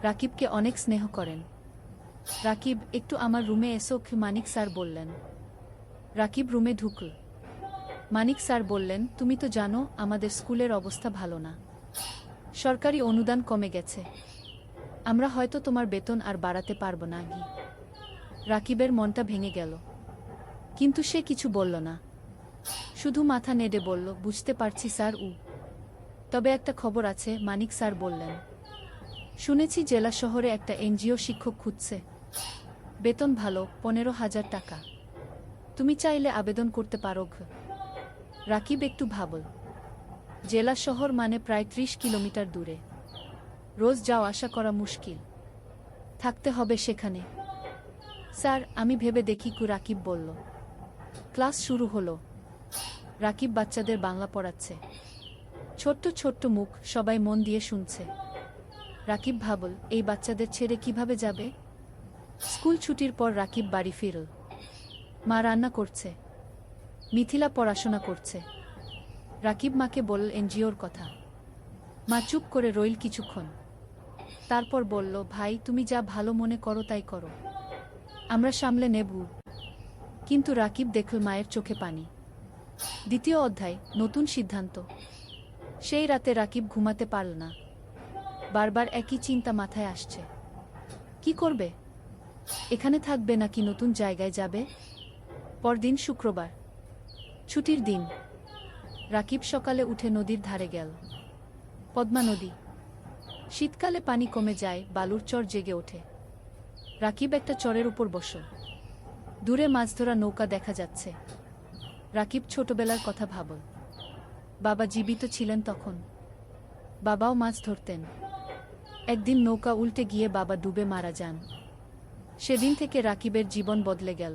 রাকিবকে অনেক স্নেহ করেন। রাকিব, একটু আমার রুমে এসো, মানিক স্যার বললেন। রাকিব রুমে ঢুকল। মানিক স্যার বললেন, তুমি তো জানো আমাদের স্কুলের অবস্থা ভালো না, সরকারি অনুদান কমে গেছে, আমরা হয়তো তোমার বেতন আর বাড়াতে পারব না। রাকিবের মনটা ভেঙে গেল, কিন্তু সে কিছু বলল না, শুধু মাথা নেড়ে বলল, বুঝতে পারছি স্যার। তবে একটা খবর আছে, মানিক স্যার বললেন। শুনেছি জেলা শহরে একটা এনজিও শিক্ষক খুঁজছে, বেতন ভালো, 15,000 টাকা, তুমি চাইলে আবেদন করতে পারো। রাকিব একটু ভাবল, জেলা শহর মানে প্রায় 30 কিলোমিটার দূরে, রোজ যাওয়া আসা করা মুশকিল, থাকতে হবে সেখানে। স্যার, আমি ভেবে দেখি। রাকিব বলল। ক্লাস শুরু হলো। রাকিব বাচ্চাদের বাংলা পড়াচ্ছে, ছোট্ট ছোট্ট মুখ, সবাই মন দিয়ে শুনছে। রাকিব ভাবল, এই বাচ্চাদের ছেড়ে কিভাবে যাবে। স্কুল ছুটির পর রাকিব বাড়ি ফিরল। মা রান্না করছে, মিথিলা পড়াশোনা করছে। রাকিব মাকে বলল এনজিওর কথা। মা চুপ করে রইল কিছুক্ষণ, তারপর বলল, ভাই, তুমি যা ভালো মনে করো তাই করো, আমরা সামলে নেব। কিন্তু রাকিব দেখল মায়ের চোখে পানি। দ্বিতীয় অধ্যায়, নতুন সিদ্ধান্ত। সেই রাতে রাকিব ঘুমাতে পারল না, বারবার একই চিন্তা মাথায় আসছে। কি করবে, এখানে থাকবে নাকি নতুন জায়গায় যাবে। পরদিন শুক্রবার, ছুটির দিন। রাকিব সকালে উঠে নদীর ধারে গেল। পদ্মা নদী, শীতকালে পানি কমে যায়, বালুর চর জেগে ওঠে। রাকিব একটা চরের উপর বসল, দূরে মাছ ধরা নৌকা দেখা যাচ্ছে। রাকিব ছোটবেলার কথা ভাবল, বাবা জীবিত ছিলেন তখন, বাবাও মাছ ধরতেন। একদিন নৌকা উল্টে গিয়ে বাবা ডুবে মারা যান। সেদিন থেকে রাকিবের জীবন বদলে গেল।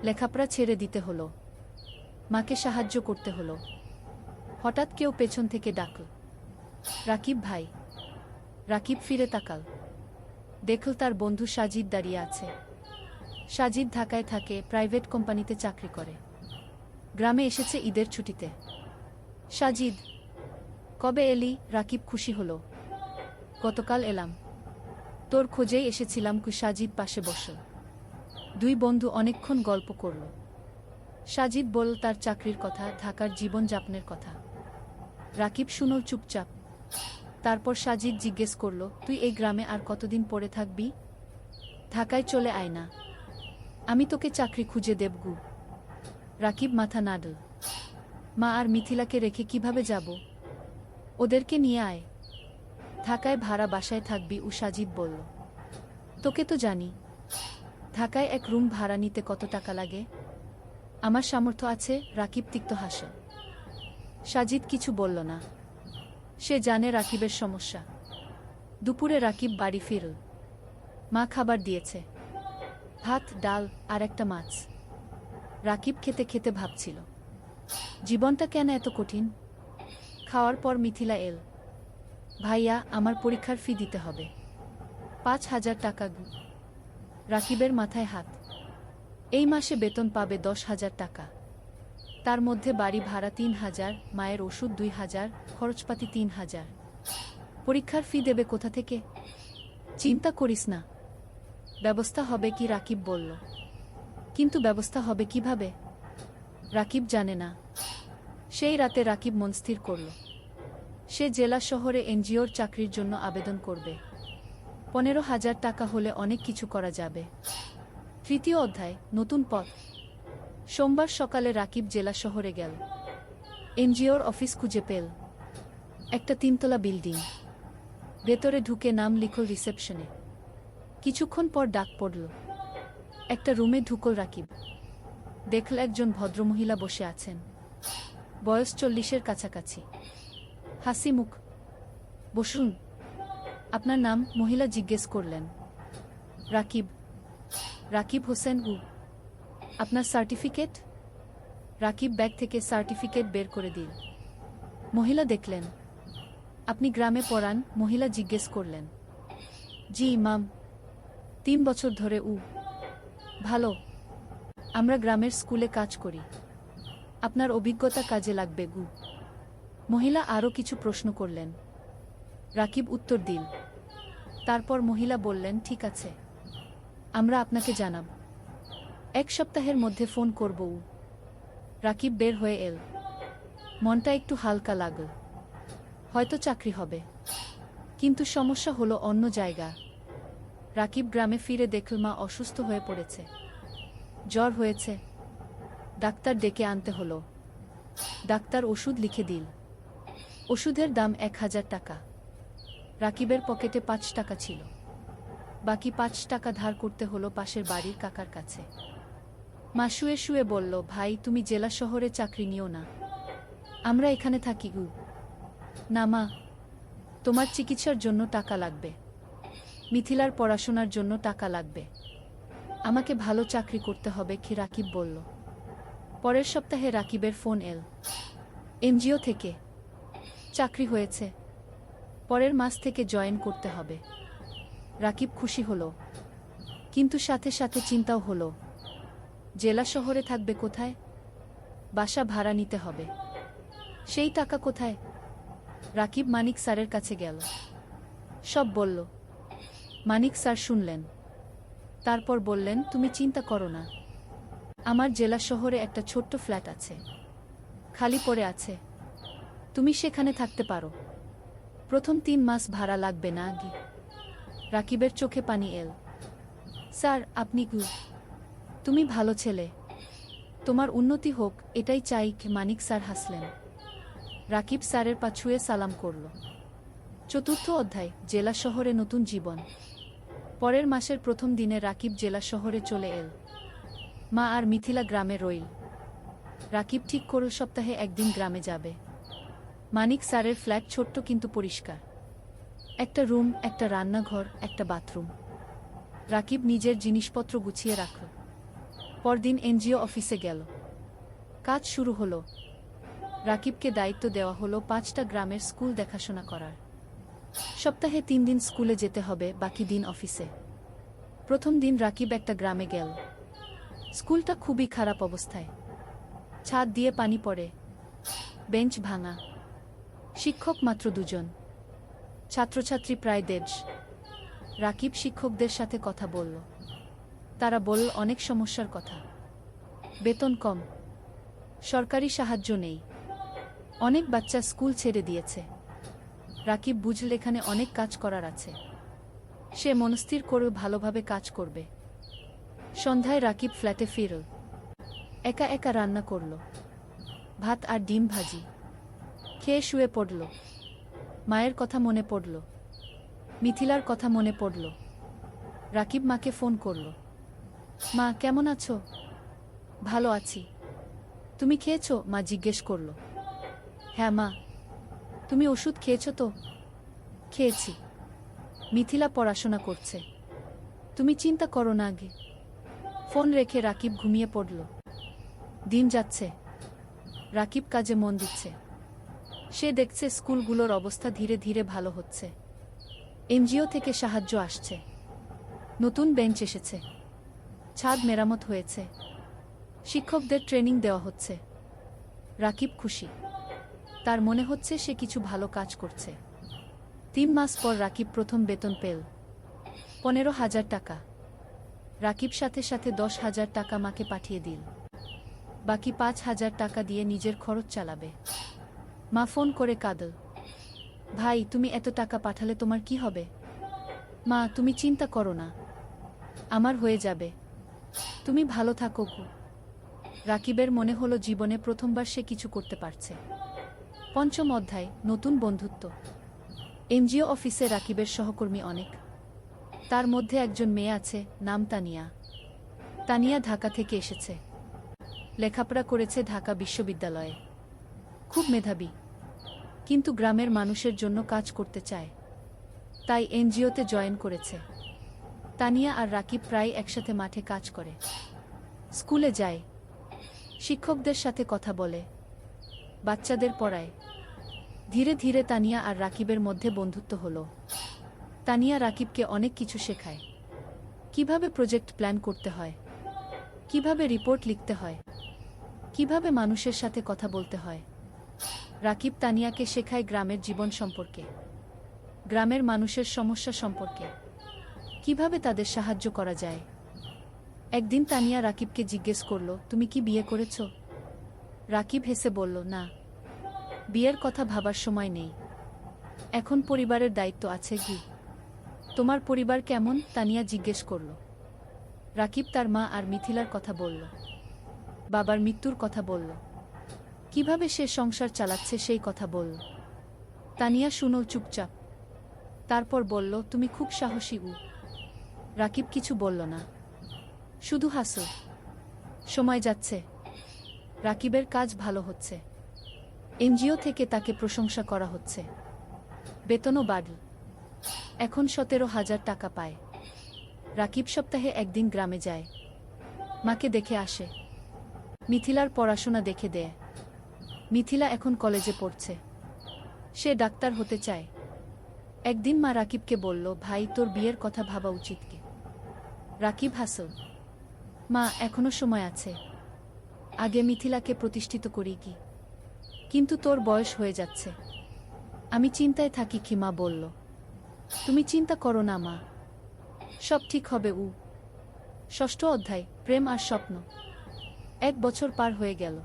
লেখাপড়া ছেড়ে দিতে হলো, মাকে সাহায্য করতে হলো। হঠাৎ কেউ পেছন থেকে ডাকল, রাকিব ভাই। রাকিব ফিরে তাকাল, দেখল তার বন্ধু সাজিদ দাঁড়িয়ে আছে। সাজিদ ঢাকায় থাকে, প্রাইভেট কোম্পানিতে চাকরি করে, গ্রামে এসেছে ঈদের ছুটিতে। সাজিদ, কবে এলি? রাকিব খুশি হলো। গতকাল এলাম, তোর খোঁজেই এসেছিলাম। সাজিদ পাশে বসল। দুই বন্ধু অনেকক্ষণ গল্প করল। সাজিদ বলল তার চাকরির কথা, ঢাকার জীবনযাপনের কথা। রাকিব শুনল চুপচাপ। তারপর সাজিদ জিজ্ঞেস করল, তুই এই গ্রামে আর কতদিন পড়ে থাকবি? ঢাকায় চলে আয় না, আমি তোকে চাকরি খুঁজে দেব। রাকিব মাথা নাড়ল। মা আর মিথিলাকে রেখে কিভাবে যাব? ওদেরকে নিয়ে আয়, ঢাকায় ভাড়া বাসায় থাকবি। সাজিদ বলল, তোকে তো জানি, ঢাকায় এক রুম ভাড়া নিতে কত টাকা লাগে। আমার সামর্থ্য আছে। রাকিব তিক্ত হাসল। সাজিদ কিছু বলল না, সে জানে রাকিবের সমস্যা। দুপুরে রাকিব বাড়ি ফিরল। মা খাবার দিয়েছে, ভাত, ডাল আর একটা মাছ। রাকিব খেতে খেতে ভাবছিল, জীবনটা কেন এত কঠিন। খাওয়ার পর মিথিলা এল। ভাইয়া, আমার পরীক্ষার ফি দিতে হবে, 5,000 টাকা। রাকিবের মাথায় হাত। এই মাসে বেতন পাবে 10,000 টাকা, তার মধ্যে বাড়ি ভাড়া 3,000, মায়ের ওষুধ 2,000, খরচপাতি 3,000। পরীক্ষার ফি দেবে কোথা থেকে? চিন্তা করিস না, ব্যবস্থা হবে কি? রাকিব বলল। কিন্তু ব্যবস্থা হবে কিভাবে? রাকিব জানে না। সেই রাতে রাকিব মন স্থির করল, সে জেলা শহরে এনজিওর চাকরির জন্য আবেদন করবে। 15,000 টাকা হলে অনেক কিছু করা যাবে। তৃতীয় অধ্যায়, নতুন পথ। সোমবার সকালে রাকিব জেলা শহরে গেল। এনজিওর অফিস খুঁজে পেল, একটা 3তলা বিল্ডিং। ভেতরে ঢুকে নাম লিখল রিসেপশনে। কিছুক্ষণ পর ডাক পড়ল। একটা রুমে ঢুকল রাকিব, দেখল একজন ভদ্রমহিলা বসে আছেন, বয়স 40-এর কাছাকাছি, হাসি মুখ। বসুন, আপনার নাম? মহিলা জিজ্ঞেস করলেন। রাকিব। রাকিব হোসেন। আপনার সার্টিফিকেট? রাকিব ব্যাগ থেকে সার্টিফিকেট বের করে দিল। মহিলা দেখলেন। আপনি গ্রামে পড়ান? মহিলা জিজ্ঞেস করলেন। জি মাম, 3 বছর ধরে। ভালো, আমরা গ্রামের স্কুলে কাজ করি, আপনার অভিজ্ঞতা কাজে লাগবে। মহিলা আরও কিছু প্রশ্ন করলেন। রাকিব উত্তর দিল। তারপর মহিলা বললেন, ঠিক আছে, আমরা আপনাকে জানাব। এক সপ্তাহের মধ্যে ফোন করব। রাকিব বের হয়ে এল। মনটা একটু হালকা লাগল। হয়তো চাকরি হবে। কিন্তু সমস্যা হলো অন্য জায়গা। রাকিব গ্রামে ফিরে দেখল মা অসুস্থ হয়ে পড়েছে। জ্বর হয়েছে। ডাক্তার ডেকে আনতে হলো। ডাক্তার ওষুধ লিখে দিল। ওষুধের দাম 1000 টাকা। রাকিবের পকেটে 5 টাকা ছিল। বাকি 5 টাকা ধার করতে হলো পাশের বাড়ির কাকার কাছে। মা শুয়ে শুয়ে বলল, ভাই তুমি জেলা শহরে চাকরি নিও না, আমরা এখানে থাকি। না মা, তোমার চিকিৎসার জন্য টাকা লাগবে, মিথিলার পড়াশোনার জন্য টাকা লাগবে, আমাকে ভালো চাকরি করতে হবে কি রাকিব বলল। পরের সপ্তাহে রাকিবের ফোন এল এনজিও থেকে। চাকরি হয়েছে, পরের মাস থেকে জয়েন করতে হবে। রাকিব খুশি হলো, কিন্তু সাথে সাথে চিন্তাও হলো। জেলা শহরে থাকবে কোথায়? বাসা ভাড়া নিতে হবে। সেই টাকা কোথায়? রাকিব মানিক স্যারের কাছে গেল। সব বলল। মানিক স্যার শুনলেন। তারপর বললেন, তুমি চিন্তা করো না, আমার জেলা শহরে একটা ছোট্ট ফ্ল্যাট আছে, খালি পড়ে আছে, তুমি সেখানে থাকতে পারো। প্রথম 3 মাস ভাড়া লাগবে না আগে। রাকিবের চোখে পানি এল। স্যার আপনি তুমি ভালো ছেলে, তোমার উন্নতি হোক এটাই চাই। মানিক স্যার হাসলেন। রাকিব স্যারের পা ছুঁয়ে সালাম করল। চতুর্থ অধ্যায়, জেলা শহরে নতুন জীবন। পরের মাসের প্রথম দিনে রাকিব জেলা শহরে চলে এল। মা আর মিথিলা গ্রামে রইল। রাকিব ঠিক করল সপ্তাহে একদিন গ্রামে যাবে। মানিক স্যারের ফ্ল্যাট ছোট্ট কিন্তু পরিষ্কার। একটা রুম, একটা রান্নাঘর, একটা বাথরুম। রাকিব নিজের জিনিসপত্র গুছিয়ে রাখল। পরদিন এনজিও অফিসে গেল। কাজ শুরু হলো। রাকিবকে দায়িত্ব দেওয়া হলো 5টা গ্রামের স্কুল দেখাশোনা করার। সপ্তাহে 3 দিন স্কুলে যেতে হবে, বাকি দিন অফিসে। প্রথম দিন রাকিব একটা গ্রামে গেল। স্কুলটা খুবই খারাপ অবস্থায়। ছাদ দিয়ে পানি পড়ে, বেঞ্চ ভাঙা, শিক্ষক মাত্র 2 জন, ছাত্রছাত্রী প্রায় 150। রাকিব শিক্ষকদের সাথে কথা বলল। তারা বলল অনেক সমস্যার কথা। বেতন কম, সরকারি সাহায্য নেই, অনেক বাচ্চা স্কুল ছেড়ে দিয়েছে। রাকিব বুঝল এখানে অনেক কাজ করার আছে। সে মনস্থির করে ভালোভাবে কাজ করবে। সন্ধ্যায় রাকিব ফ্ল্যাটে ফিরল। একা একা রান্না করল, ভাত আর ডিম ভাজি। খেয়ে শুয়ে পড়ল। মায়ের কথা মনে পড়ল, মিথিলার কথা মনে পড়ল। রাকিব মাকে ফোন করল। মা কেমন আছো? ভালো আছি। তুমি খেয়েছো? মা জিজ্ঞেস করল। হ্যাঁ মা। তুমি ওষুধ খেয়েছো তো? খেয়েছি। মিথিলা পড়াশোনা করছে, তুমি চিন্তা করো না আগে। ফোন রেখে রাকিব ঘুমিয়ে পড়ল। দিন যাচ্ছে, রাকিব কাজে মন দিচ্ছে। সে দেখছে স্কুলগুলোর অবস্থা ধীরে ধীরে ভালো হচ্ছে। এনজিও থেকে সাহায্য আসছে, নতুন বেঞ্চ এসেছে, ছাদ মেরামত হয়েছে, শিক্ষকদের ট্রেনিং দেওয়া হচ্ছে। রাকিব খুশি। তার মনে হচ্ছে সে কিছু ভালো কাজ করছে। 3 মাস পর রাকিব প্রথম বেতন পেল, 15,000 টাকা। রাকিব সাথে সাথে 10,000 টাকা মাকে পাঠিয়ে দিল। বাকি 5,000 টাকা দিয়ে নিজের খরচ চালাবে। মা ফোন করে কাঁদল। ভাই তুমি এত টাকা পাঠালে তোমার কি হবে? মা তুমি চিন্তা করো না, আমার হয়ে যাবে, তুমি ভালো থাকো গো। রাকিবের মনে হলো জীবনে প্রথমবার সে কিছু করতে পারছে। পঞ্চম অধ্যায়, নতুন বন্ধুত্ব। এনজিও অফিসে রাকিবের সহকর্মী অনেক। তার মধ্যে একজন মেয়ে আছে, নাম তানিয়া। তানিয়া ঢাকা থেকে এসেছে, লেখাপড়া করেছে ঢাকা বিশ্ববিদ্যালয়ে। খুব মেধাবী, কিন্তু গ্রামের মানুষের জন্য কাজ করতে চায়, তাই এনজিওতে জয়েন করেছে। তানিয়া আর রাকিব প্রায় একসাথে মাঠে কাজ করে, স্কুলে যায়, শিক্ষকদের সাথে কথা বলে, বাচ্চাদের পড়ায়। ধীরে ধীরে তানিয়া আর রাকিবের মধ্যে বন্ধুত্ব হলো। তানিয়া রাকিবকে অনেক কিছু শেখায়, কিভাবে প্রজেক্ট প্ল্যান করতে হয়, কিভাবে রিপোর্ট লিখতে হয়, কিভাবে মানুষের সাথে কথা বলতে হয়। রাকিব তানিয়াকে শেখায় গ্রামের জীবন সম্পর্কে, গ্রামের মানুষের সমস্যা সম্পর্কে, কিভাবে তাদের সাহায্য করা যায়। একদিন তানিয়া রাকিবকে জিজ্ঞেস করল, তুমি কি বিয়ে করেছ? রাকিব হেসে বলল, না, বিয়ের কথা ভাবার সময় নেই, এখন পরিবারের দায়িত্ব আছে। কি তোমার পরিবার কেমন? তানিয়া জিজ্ঞেস করল। রাকিব তার মা আর মিথিলার কথা বলল, বাবার মৃত্যুর কথা বলল, কিভাবে সে সংসার চালাচ্ছে সেই কথা বলল। তানিয়া শুনো চুপচাপ, তারপর বলল, তুমি খুব সাহসী। রাকিব কিছু বলল না, শুধু হাসল। সময় যাচ্ছে, রাকিবের কাজ ভালো হচ্ছে, এনজিও থেকে তাকে প্রশংসা করা হচ্ছে, বেতনও বাড়ল, এখন 17,000 টাকা পায়। রাকিব সপ্তাহে একদিন গ্রামে যায়, মাকে দেখে আসে, মিথিলার পড়াশোনা দেখে দেয়। মিথিলা এখন কলেজে পড়ছে, সে ডাক্তার হতে চায়। একদিন মা রাকিবকে বলল, ভাই, তোর বিয়ের কথা ভাবা উচিত। কি রাকিব হাসল, মা, এখনো সময় আছে, আগে মিথিলাকে প্রতিষ্ঠিত করি। কি কিন্তু তোর বয়স হয়ে যাচ্ছে, আমি চিন্তায় থাকি। কি মা বলল, তুমি চিন্তা করো না মা, সব ঠিক হবে। ষষ্ঠ অধ্যায়, প্রেম আর স্বপ্ন। 1 বছর পার হয়ে গেল।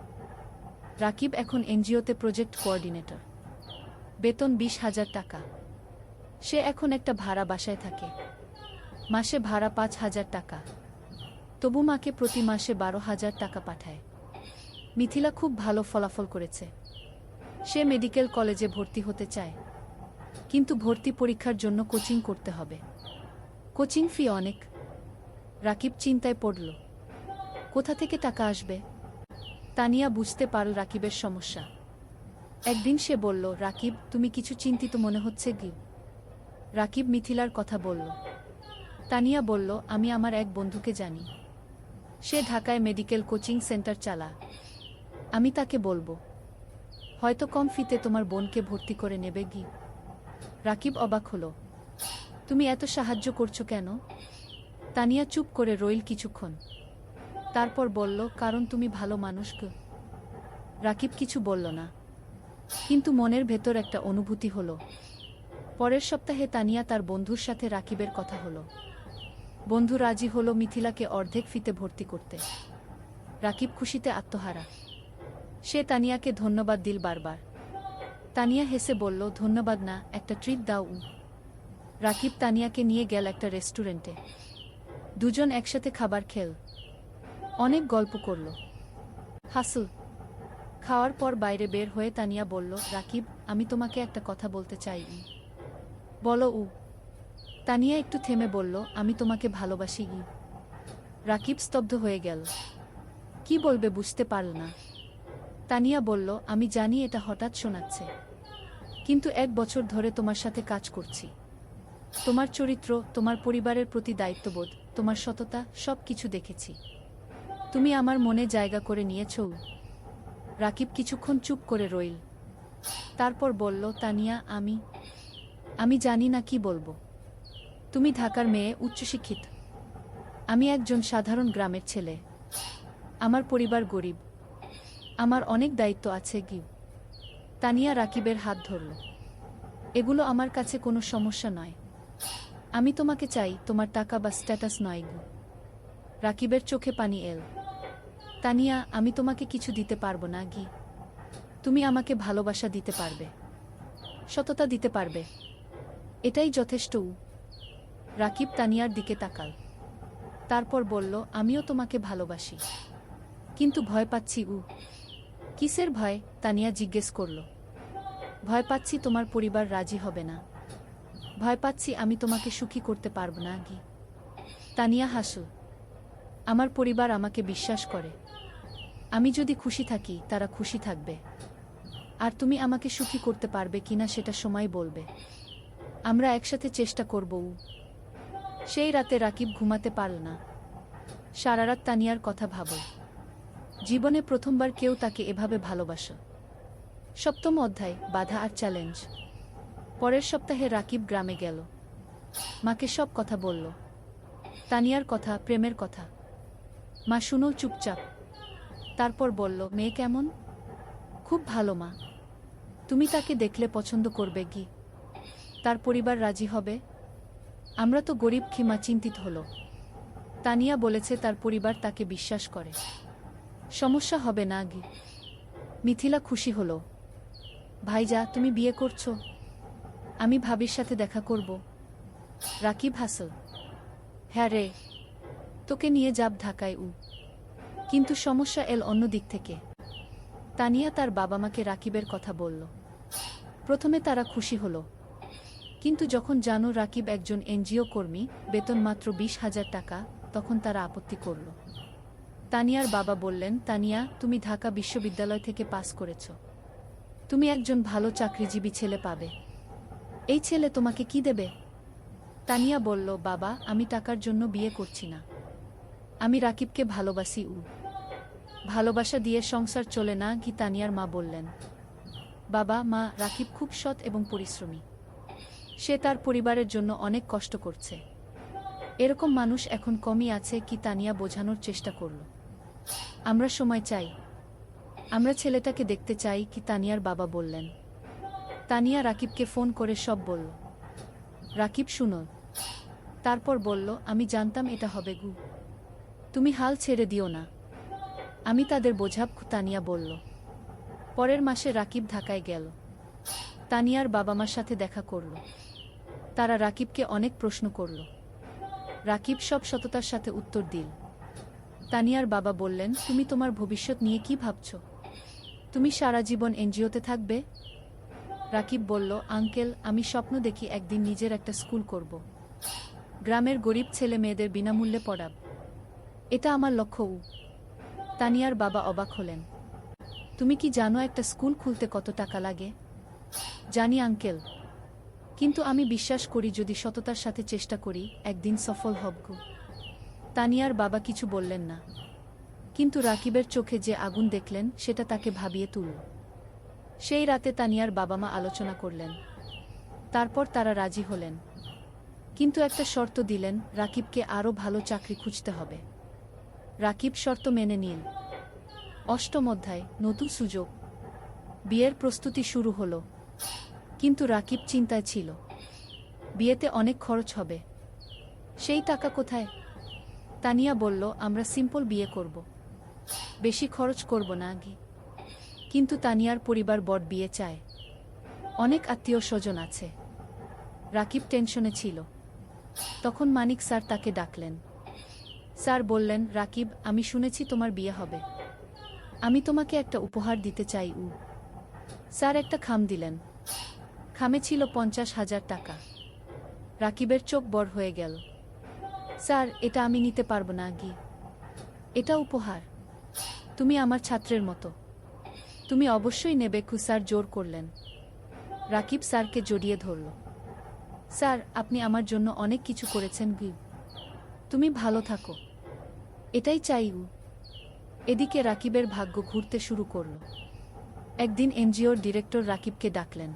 রাকিব এখন এনজিওতে প্রজেক্ট কোঅর্ডিনেটর, বেতন 20,000 টাকা। সে এখন একটা ভাড়া বাসায় থাকে, মাসে ভাড়া 5,000 টাকা। তবু মাকে প্রতি মাসে 12,000 টাকা পাঠায়। মিথিলা খুব ভালো ফলাফল করেছে, সে মেডিকেল কলেজে ভর্তি হতে চায়, কিন্তু ভর্তি পরীক্ষার জন্য কোচিং করতে হবে, কোচিং ফি অনেক। রাকিব চিন্তায় পড়ল, কোথা থেকে টাকা আসবে? তানিয়া বুঝতে পারল রাকিবের সমস্যা। একদিন সে বলল, রাকিব, তুমি কিছু চিন্তিত মনে হচ্ছে। কি রাকিব মিথিলার কথা বলল। তানিয়া বলল, আমি আমার এক বন্ধুকে জানি, সে ঢাকায় মেডিকেল কোচিং সেন্টার চালা, আমি তাকে বলবো, হয়তো কম ফিতে তোমার বোনকে ভর্তি করে নেবে। কি রাকিব অবাক হল, তুমি এত সাহায্য করছো কেন? তানিয়া চুপ করে রইল কিছুক্ষণ, তারপর বলল, কারণ তুমি ভালো মানুষ। রাকিব কিছু বলল না, কিন্তু মনের ভেতর একটা অনুভূতি হলো। পরের সপ্তাহে তানিয়া তার বন্ধুর সাথে রাকিবের কথা হলো। বন্ধু রাজি হলো মিথিলাকে অর্ধেক ফিতে ভর্তি করতে। রাকিব খুশিতে আত্মহারা, সে তানিয়াকে ধন্যবাদ দিল বারবার। তানিয়া হেসে বলল, ধন্যবাদ না, একটা ট্রিট দাও। রাকিব তানিয়াকে নিয়ে গেল একটা রেস্টুরেন্টে। দুজন একসাথে খাবার খেল, অনেক গল্প করল, হাসল। খাওয়ার পর বাইরে বের হয়ে তানিয়া বলল, রাকিব, আমি তোমাকে একটা কথা বলতে চাই। বলো। তানিয়া একটু থেমে বলল, আমি তোমাকে ভালোবাসি। রাকিব স্তব্ধ হয়ে গেল, কি বলবে বুঝতে পারল না। তানিয়া বলল, আমি জানি এটা হঠাৎ শোনাচ্ছে, কিন্তু 1 বছর ধরে তোমার সাথে কাজ করছি, তোমার চরিত্র, তোমার পরিবারের প্রতি দায়িত্ববোধ, তোমার সততা, সব কিছু দেখেছি। তুমি আমার মনে জায়গা করে নিয়েছ। রাকিব কিছুক্ষণ চুপ করে রইল, তারপর বলল, তানিয়া, আমি জানি না কি বলবো। তুমি ঢাকার মেয়ে, উচ্চশিক্ষিত, আমি একজন সাধারণ গ্রামের ছেলে, আমার পরিবার গরিব, আমার অনেক দায়িত্ব আছে। কি তানিয়া রাকিবের হাত ধরল, এগুলো আমার কাছে কোনো সমস্যা নয়, আমি তোমাকে চাই, তোমার টাকা বা স্ট্যাটাস নয়। রাকিবের চোখে পানি এল। তানিয়া, আমি তোমাকে কিছু দিতে পারবো না। তুমি আমাকে ভালোবাসা দিতে পারবে, সততা দিতে পারবে, এটাই যথেষ্ট। রাকিব তানিয়ার দিকে তাকাল, তারপর বলল, আমিও তোমাকে ভালোবাসি, কিন্তু ভয় পাচ্ছি। কিসের ভয়? তানিয়া জিজ্ঞেস করল। ভয় পাচ্ছি তোমার পরিবার রাজি হবে না, ভয় পাচ্ছি আমি তোমাকে সুখী করতে পারবো না। তানিয়া হাসল, আমার পরিবার আমাকে বিশ্বাস করে, আমি যদি খুশি থাকি তারা খুশি থাকবে, আর তুমি আমাকে সুখী করতে পারবে কিনা সেটা সময় বলবে, আমরা একসাথে চেষ্টা করব। সেই রাতে রাকিব ঘুমাতে পারল না, সারা রাত তানিয়ার কথা ভাবল। জীবনে প্রথমবার কেউ তাকে এভাবে ভালোবাসে। 7ম অধ্যায়, বাধা আর চ্যালেঞ্জ। পরের সপ্তাহে রাকিব গ্রামে গেল, মাকে সব কথা বলল, তানিয়ার কথা, প্রেমের কথা। মা শুনল চুপচাপ, তারপর বলল, মেয়ে কেমন? খুব ভালো মা, তুমি তাকে দেখলে পছন্দ করবে। তার পরিবার রাজি হবে? আমরা তো গরিব। মা চিন্তিত হল। তানিয়া বলেছে তার পরিবার তাকে বিশ্বাস করে। সমস্যা হবে না গি। মিথিলা খুশি হলো। ভাইজা, তুমি বিয়ে করছো? আমি ভাবির সাথে দেখা করব। রাকিব হাসল। হ্যাঁ রে, তোকে নিয়ে যাব ঢাকায়। কিন্তু সমস্যা এল অন্য দিক থেকে। তানিয়া তার বাবা মাকে রাকিবের কথা বলল। প্রথমে তারা খুশি হলো, কিন্তু যখন জানো রাকিব একজন এনজিও কর্মী, বেতন মাত্র 20,000 টাকা, তখন তারা আপত্তি করল। তানিয়ার বাবা বললেন, তানিয়া, তুমি ঢাকা বিশ্ববিদ্যালয় থেকে পাস করেছ, তুমি একজন ভালো চাকরিজীবী ছেলে পাবে। এই ছেলে তোমাকে কি দেবে? তানিয়া বলল, বাবা, আমি টাকার জন্য বিয়ে করছি না, আমি রাকিবকে ভালোবাসি। ভালোবাসা দিয়ে সংসার চলে না কি? তানিয়ার মা বললেন। বাবা মা, রাকিব খুব সৎ এবং পরিশ্রমী, সে তার পরিবারের জন্য অনেক কষ্ট করছে। এরকম মানুষ এখন কমই আছে কি? তানিয়া বোঝানোর চেষ্টা করল। আমরা সময় চাই, আমরা ছেলেটাকে দেখতে চাই কি? তানিয়ার বাবা বললেন। তানিয়া রাকিবকে ফোন করে সব বলল। রাকিব শুনল, তারপর বলল, আমি জানতাম এটা হবে গু, তুমি হাল ছেড়ে দিও না, আমি তাদের বোঝাব। তানিয়া বলল। পরের মাসে রাকিব ঢাকায় গেল। তানিয়ার বাবা মার সাথে দেখা করল। তারা রাকিবকে অনেক প্রশ্ন করল। রাকিব সব সততার সাথে উত্তর দিল। তানিয়ার বাবা বললেন, তুমি তোমার ভবিষ্যৎ নিয়ে কি ভাবছ? তুমি সারা জীবন এনজিওতে থাকবে? রাকিব বলল, আঙ্কেল, আমি স্বপ্ন দেখি একদিন নিজের একটা স্কুল করব, গ্রামের গরিব ছেলে মেয়েদের বিনামূল্যে পড়াব, এটা আমার লক্ষ্য। তানিয়ার বাবা অবাক হলেন। তুমি কি জানো একটা স্কুল খুলতে কত টাকা লাগে? জানি আঙ্কেল, কিন্তু আমি বিশ্বাস করি যদি সততার সাথে চেষ্টা করি, একদিন সফল হব। তানিয়ার বাবা কিছু বললেন না, কিন্তু রাকিবের চোখে যে আগুন দেখলেন সেটা তাকে ভাবিয়ে তুলল। সেই রাতে তানিয়ার বাবা মা আলোচনা করলেন। তারপর তারা রাজি হলেন, কিন্তু একটা শর্ত দিলেন, রাকিবকে আরও ভালো চাকরি খুঁজতে হবে। রাকিব শর্ত মেনে নিল। অষ্টম অধ্যায়, নতুন সুযোগ। বিয়ের প্রস্তুতি শুরু হলো, কিন্তু রাকিব চিন্তায় ছিল। বিয়েতে অনেক খরচ হবে, সেই টাকা কোথায়? তানিয়া বলল, আমরা সিম্পল বিয়ে করব, বেশি খরচ করব না গি। কিন্তু তানিয়ার পরিবার বড় বিয়ে চায়, অনেক আত্মীয় স্বজন আছে। রাকিব টেনশনে ছিল। তখন মানিক স্যার তাকে ডাকলেন। স্যার বললেন, রাকিব, আমি শুনেছি তোমার বিয়ে হবে, আমি তোমাকে একটা উপহার দিতে চাই। স্যার একটা খাম দিলেন। খামে ছিল 50,000 টাকা। রাকিবের চোখ বড় হয়ে গেল। স্যার, এটা আমি নিতে পারবো না গি, এটা উপহার, তুমি আমার ছাত্রের মতো, তুমি অবশ্যই নেবে। স্যার জোর করলেন। রাকিব স্যারকে জড়িয়ে ধরল। স্যার, আপনি আমার জন্য অনেক কিছু করেছেন গি, তুমি ভালো থাকো, এটাই চাই। এদিকে রাকিবের ভাগ্য ঘুরতে শুরু করল। একদিন এনজিওর ডিরেক্টর রাকিবকে ডাকলেন।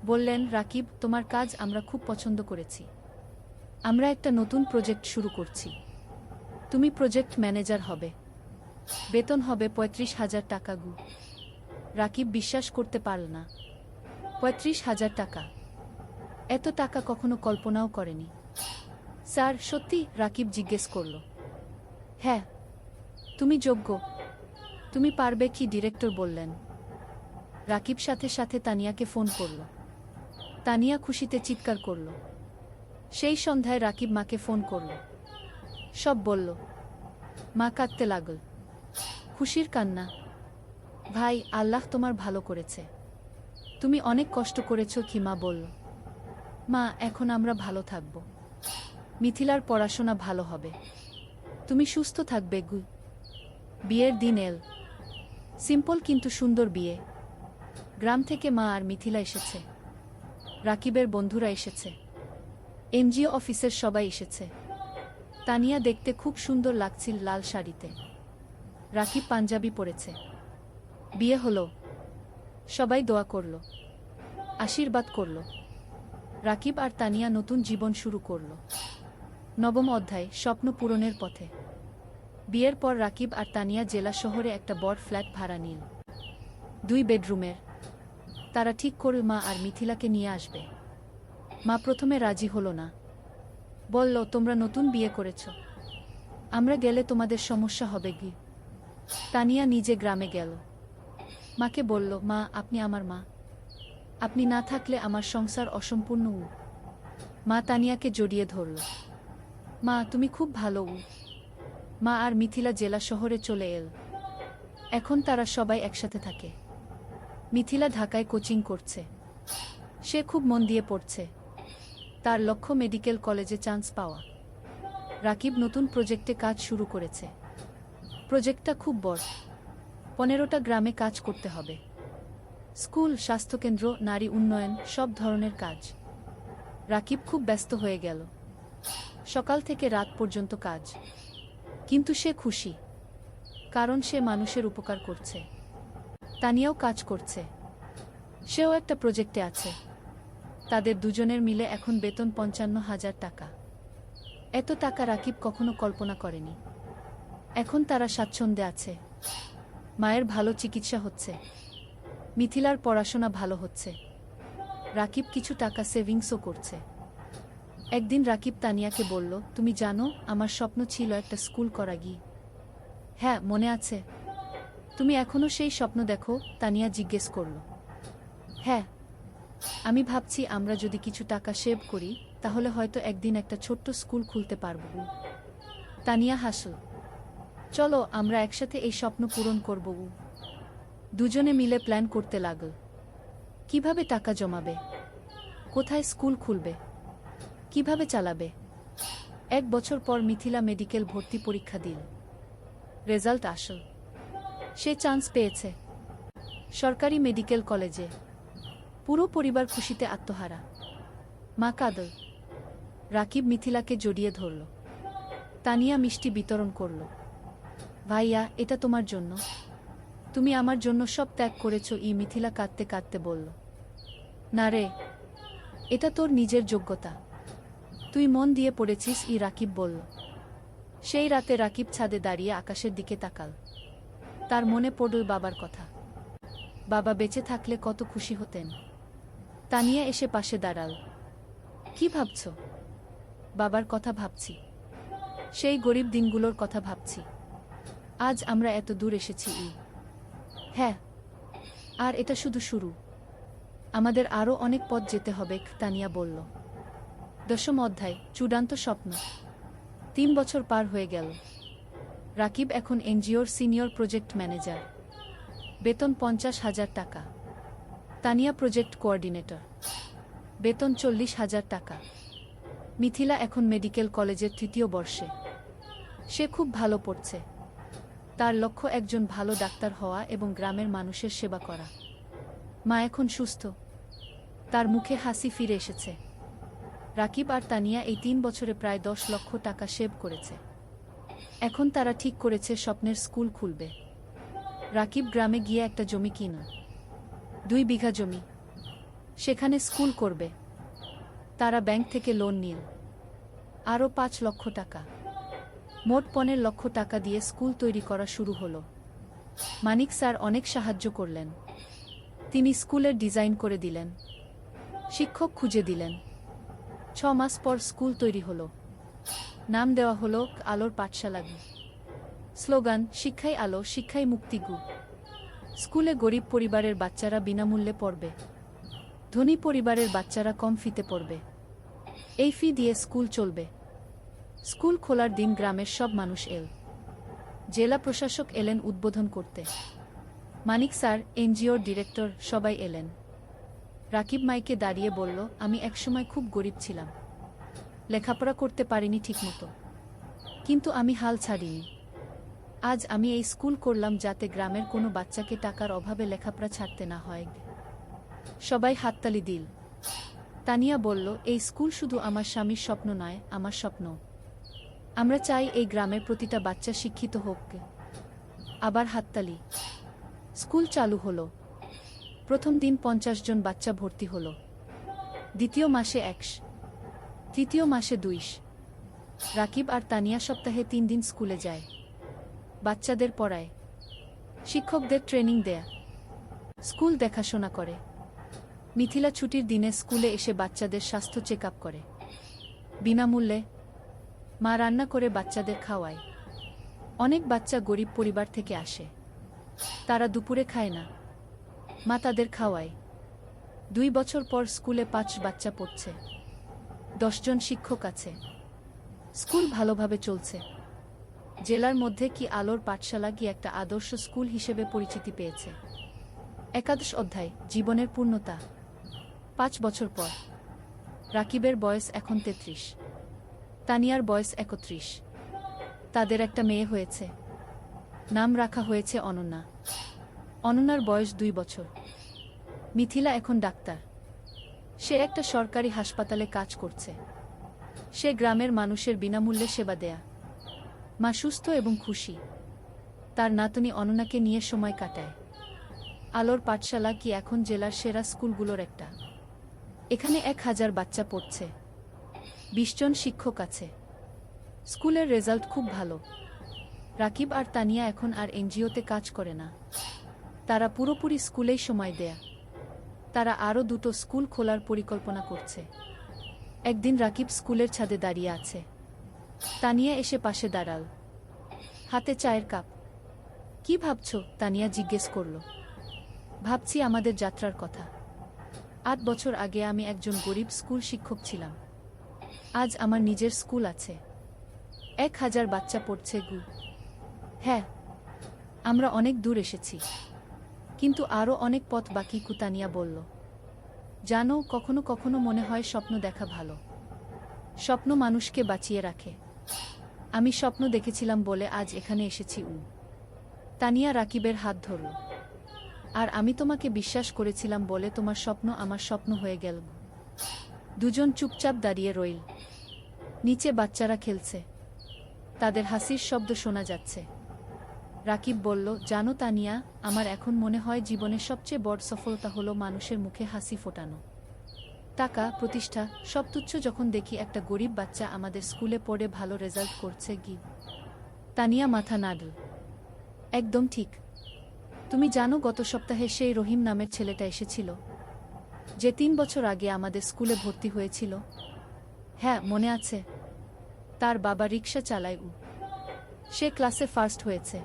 বললেন, রাকিব, তোমার কাজ আমরা খুব পছন্দ করেছি, আমরা একটা নতুন প্রজেক্ট শুরু করছি, তুমি প্রজেক্ট ম্যানেজার হবে, বেতন হবে 35,000 টাকা। রাকিব বিশ্বাস করতে পারল না। 35,000 টাকা, এত টাকা কখনো কল্পনাও করেনি। স্যার, সত্যি? রাকিব জিজ্ঞেস করল। হ্যাঁ, তুমি যোগ্য, তুমি পারবে কি? ডিরেক্টর বললেন। রাকিব সাথে সাথে তানিয়াকে ফোন করল। তানিয়া খুশিতে চিৎকার করল। সেই সন্ধ্যায় রাকিব মাকে ফোন করল, সব বলল। মা কাঁদতে লাগল, খুশির কান্না। ভাই, আল্লাহ তোমার ভালো করেছে, তুমি অনেক কষ্ট করেছ কি? মা বলল। মা, এখন আমরা ভালো থাকব, মিথিলার পড়াশোনা ভালো হবে, তুমি সুস্থ থাকবে। বিয়ের দিন এল। সিম্পল কিন্তু সুন্দর বিয়ে। গ্রাম থেকে মা আর মিথিলা এসেছে, রাকিবের বন্ধুরা এসেছে, এনজিও অফিসের সবাই এসেছে। তানিয়া দেখতে খুব সুন্দর লাগছিল লাল শাড়িতে, রাকিব পাঞ্জাবি পরেছে। বিয়ে হলো, সবাই দোয়া করল, আশীর্বাদ করল। রাকিব আর তানিয়া নতুন জীবন শুরু করল। নবম অধ্যায়, স্বপ্ন পূরণের পথে। বিয়ের পর রাকিব আর তানিয়া জেলা শহরে একটা বড় ফ্ল্যাট ভাড়া নিল, 2 বেডরুমের। তারা ঠিক করল মা আর মিথিলাকে নিয়ে আসবে। মা প্রথমে রাজি হলো না, বলল, তোমরা নতুন বিয়ে করেছ, আমরা গেলে তোমাদের সমস্যা হবে কি? তানিয়া নিজে গ্রামে গেল। মাকে বলল, মা, আপনি আমার মা। আপনি না থাকলে আমার সংসার অসম্পূর্ণ। মা তানিয়াকে জড়িয়ে ধরল। মা, তুমি খুব ভালো। মা আর মিথিলা জেলা শহরে চলে এল। এখন তারা সবাই একসাথে থাকে। মিথিলা ঢাকায় কোচিং করছে। সে খুব মন দিয়ে পড়ছে। তার লক্ষ্য মেডিকেল কলেজে চান্স পাওয়া। রাকিব নতুন প্রজেক্টে কাজ শুরু করেছে। প্রজেক্টটা খুব বড়। 15টা গ্রামে কাজ করতে হবে। স্কুল, স্বাস্থ্যকেন্দ্র, নারী উন্নয়ন, সব ধরনের কাজ। রাকিব খুব ব্যস্ত হয়ে গেল। সকাল থেকে রাত পর্যন্ত কাজ। কিন্তু সে খুশি, কারণ সে মানুষের উপকার করছে। তানিয়াও কাজ করছে। সেও একটা প্রজেক্টে আছে। তাদের দুজনের মিলে এখন বেতন 55,000 টাকা। এত টাকা রাকিব কখনো কল্পনা করেনি। এখন তারা স্বাচ্ছন্দ্যে আছে। মায়ের ভালো চিকিৎসা হচ্ছে। মিথিলার পড়াশোনা ভালো হচ্ছে। রাকিব কিছু টাকা সেভিংসও করছে। একদিন রাকিব তানিয়াকে বলল, তুমি জানো, আমার স্বপ্ন ছিল একটা স্কুল করা। গিয়ে হ্যাঁ, মনে আছে? তুমি এখনো সেই স্বপ্ন দেখো? তানিয়া জিজ্ঞেস করল। হ্যাঁ, আমি ভাবছি আমরা যদি কিছু টাকা সেভ করি, তাহলে হয়তো একদিন একটা ছোট্ট স্কুল খুলতে পারব। তানিয়া হাসল। চলো, আমরা একসাথে এই স্বপ্ন পূরণ করব। দুজনে মিলে প্ল্যান করতে লাগল। কিভাবে টাকা জমাবে, কোথায় স্কুল খুলবে, কিভাবে চালাবে। 1 বছর পর মিথিলা মেডিকেল ভর্তি পরীক্ষা দিল। রেজাল্ট আসল। সে চান্স পেয়েছে সরকারি মেডিকেল কলেজে। পুরো পরিবার খুশিতে আত্মহারা। মা কাঁদল। রাকিব মিথিলাকে জড়িয়ে ধরল। তানিয়া মিষ্টি বিতরণ করল। ভাইয়া, এটা তোমার জন্য। তুমি আমার জন্য সব ত্যাগ করেছ। মিথিলা কাঁদতে কাঁদতে বলল। না রে, এটা তোর নিজের যোগ্যতা। তুই মন দিয়ে পড়েছিস। রাকিব বলল। সেই রাতে রাকিব ছাদে দাঁড়িয়ে আকাশের দিকে তাকাল। তার মনে পড়ল বাবার কথা। বাবা বেঁচে থাকলে কত খুশি হতেন। তানিয়া এসে পাশে দাঁড়াল। কি ভাবছ? বাবার কথা ভাবছি। সেই গরিব দিনগুলোর কথা ভাবছি। আজ আমরা এত দূর এসেছি। হ্যাঁ, আর এটা শুধু শুরু। আমাদের আরও অনেক পথ যেতে হবে। তানিয়া বলল। 10ম অধ্যায়, চূড়ান্ত স্বপ্ন। 3 বছর পার হয়ে গেল। রাকিব এখন এনজিওর সিনিয়র প্রজেক্ট ম্যানেজার। বেতন 50,000 টাকা। Tania project coordinator. বেতন 40,000 টাকা। মিথিলা এখন মেডিকেল কলেজের 3য় বর্ষে। সে খুব ভালো পড়ছে। তার লক্ষ্য একজন ভালো ডাক্তার হওয়া এবং গ্রামের মানুষের সেবা করা। মা এখন সুস্থ। তার মুখে হাসি ফিরে এসেছে। রাকিব আর তানিয়া এই 3 বছরে প্রায় 10 লক্ষ টাকা সেভ করেছে। এখন তারা ঠিক করেছে স্বপ্নের স্কুল খুলবে। রাকিব গ্রামে গিয়ে একটা জমি কিনে। 2 বিঘা জমি। সেখানে স্কুল করবে। তারা ব্যাংক থেকে লোন নিল। আরও 5 লক্ষ টাকা। মোট 15 লক্ষ টাকা দিয়ে স্কুল তৈরি করা শুরু হলো। মানিক স্যার অনেক সাহায্য করলেন। তিনি স্কুলের ডিজাইন করে দিলেন, শিক্ষক খুঁজে দিলেন। 6 মাস পর স্কুল তৈরি হলো। নাম দেওয়া হলো আলোর পাঠশালা। স্লোগান, শিক্ষাই আলো, শিক্ষাই মুক্তি। স্কুলে গরিব পরিবারের বাচ্চারা বিনামূল্যে পড়বে। ধনী পরিবারের বাচ্চারা কম ফিতে পড়বে। এই ফি দিয়ে স্কুল চলবে। স্কুল খোলার দিন গ্রামের সব মানুষ এল। জেলা প্রশাসক এলেন উদ্বোধন করতে। মানিক স্যার, এনজিওর ডিরেক্টর, সবাই এলেন। রাকিব মাইকে দাঁড়িয়ে বলল, আমি একসময় খুব গরিব ছিলাম। লেখাপড়া করতে পারিনি ঠিকমতো। কিন্তু আমি হাল ছাড়িনি। আজ আমি এই স্কুল করলাম যাতে গ্রামের কোনো বাচ্চাকে টাকার অভাবে লেখাপড়া ছাড়তে না হয়। সবাই হাততালি দিল। তানিয়া বলল, এই স্কুল শুধু আমার স্বামীর স্বপ্ন নয়, আমার স্বপ্ন। আমরা চাই এই গ্রামের প্রতিটা বাচ্চা শিক্ষিত হোক। আবার হাততালি। স্কুল চালু হলো। প্রথম দিন 50 জন বাচ্চা ভর্তি হলো। দ্বিতীয় মাসে 100, তৃতীয় মাসে 200। রাকিব আর তানিয়া সপ্তাহে 3 দিন স্কুলে যায়। বাচ্চাদের পড়ায়, শিক্ষকদের ট্রেনিং দেয়া, স্কুল দেখাশোনা করে। মিথিলা ছুটির দিনে স্কুলে এসে বাচ্চাদের স্বাস্থ্য চেক আপ করে বিনামূল্যে। মা রান্না করে বাচ্চাদের খাওয়ায়। অনেক বাচ্চা গরিব পরিবার থেকে আসে। তারা দুপুরে খায় না, মা তাদের খাওয়ায়। 2 বছর পর স্কুলে 5 বাচ্চা পড়ছে, 10 জন শিক্ষক আছে। স্কুল ভালোভাবে চলছে। জেলার মধ্যে কি আলোর পাঠশালা কি একটা আদর্শ স্কুল হিসেবে পরিচিতি পেয়েছে। একাদশ অধ্যায়, জীবনের পূর্ণতা। 5 বছর পর রাকিবের বয়স এখন 33, তানিয়ার বয়স 31। তাদের একটা মেয়ে হয়েছে। নাম রাখা হয়েছে অনন্যা। অনন্যার বয়স 2 বছর। মিথিলা এখন ডাক্তার। সে একটা সরকারি হাসপাতালে কাজ করছে। সে গ্রামের মানুষের বিনামূল্যে সেবা দেয়া। মা সুস্থ এবং খুশি। তার নাতনি অনন্যাকে নিয়ে সময় কাটায়। আলোর পাঠশালা কি এখন জেলার সেরা স্কুলগুলোর একটা। এখানে 1000 বাচ্চা পড়ছে, 20 জন শিক্ষক আছে। স্কুলের রেজাল্ট খুব ভালো। রাকিব আর তানিয়া এখন আর এনজিওতে কাজ করে না। তারা পুরোপুরি স্কুলেই সময় দেয়া। তারা আরও 2টো স্কুল খোলার পরিকল্পনা করছে। একদিন রাকিব স্কুলের ছাদে দাঁড়িয়ে আছে। তানিয়া এসে পাশে দাঁড়াল, হাতে চায়ের কাপ। কি ভাবছো? তানিয়া জিজ্ঞেস করল। ভাবছি আমাদের যাত্রার কথা। 8 বছর আগে আমি একজন গরিব স্কুল শিক্ষক ছিলাম। আজ আমার নিজের স্কুল আছে। 1000 বাচ্চা পড়ছে গু। হ্যাঁ, আমরা অনেক দূর এসেছি, কিন্তু আরও অনেক পথ বাকি, কুতানিয়া বলল। জানো, কখনো কখনো মনে হয় স্বপ্ন দেখা ভালো। স্বপ্ন মানুষকে বাঁচিয়ে রাখে। আমি স্বপ্ন দেখেছিলাম বলে আজ এখানে এসেছি। তানিয়া রাকিবের হাত ধরল। আর আমি তোমাকে বিশ্বাস করেছিলাম বলে তোমার স্বপ্ন আমার স্বপ্ন হয়ে গেল। দুজন চুপচাপ দাঁড়িয়ে রইল। নিচে বাচ্চারা খেলছে। তাদের হাসির শব্দ শোনা যাচ্ছে। রাকিব বলল, জানো তানিয়া, আমার এখন মনে হয় জীবনের সবচেয়ে বড় সফলতা হলো মানুষের মুখে হাসি ফোটানো। টাকা, প্রতিষ্ঠা সব তুচ্ছ যখন দেখি একটা গরিব বাচ্চা আমাদের স্কুলে পড়ে ভালো রেজাল্ট করছে। গি তানিয়া মাথা নাড়ল। একদম ঠিক। তুমি জানো, গত সপ্তাহে সেই রহিম নামের ছেলেটা এসেছিল, যে 3 বছর আগে আমাদের স্কুলে ভর্তি হয়েছিল। হ্যাঁ, মনে আছে। তার বাবা রিকশা চালায়। সে ক্লাসে ফার্স্ট হয়েছে।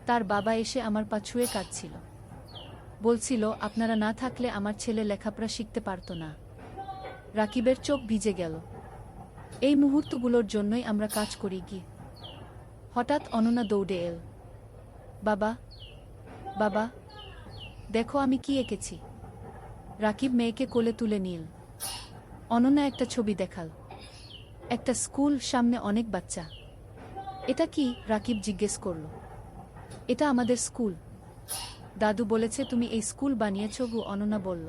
তার বাবা এসে আমার পা ছুঁয়ে কাঁদছিল। বলছিল, আপনারা না থাকলে আমার ছেলে লেখাপড়া শিখতে পারত না। রাকিবের চোখ ভিজে গেল। এই মুহূর্তগুলোর জন্যই আমরা কাজ করি। গি হঠাৎ অনন্যা দৌড়ে এল। বাবা, বাবা, দেখো আমি কি এঁকেছি। রাকিব মেয়েকে কোলে তুলে নিল। অনন্যা একটা ছবি দেখাল। একটা স্কুল, সামনে অনেক বাচ্চা। এটা কি? রাকিব জিজ্ঞেস করল। এটা আমাদের স্কুল। দাদু বলেছে তুমি এই স্কুল বানিয়েছ গো, অনন্যা বলল।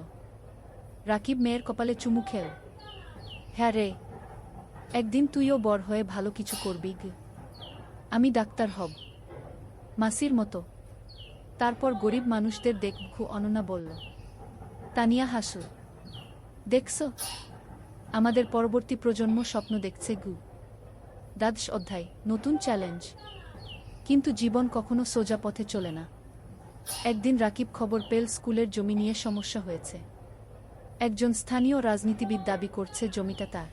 রাকিব মেয়ের কপালে চুমু খেল। হ্যাঁ রে, একদিন তুইও বড় হয়ে ভালো কিছু করবি। আমি ডাক্তার হব, মাসির মতো। তারপর গরিব মানুষদের দেখব, অনন্যা বলল। তানিয়া হাসল। দেখছ, আমাদের পরবর্তী প্রজন্ম স্বপ্ন দেখছে গু। দ্বাদশ অধ্যায়, নতুন চ্যালেঞ্জ। কিন্তু জীবন কখনো সোজা পথে চলে না। একদিন রাকিব খবর পেল স্কুলের জমি নিয়ে সমস্যা হয়েছে। একজন স্থানীয় রাজনীতিবিদ দাবি করছে জমিটা তার।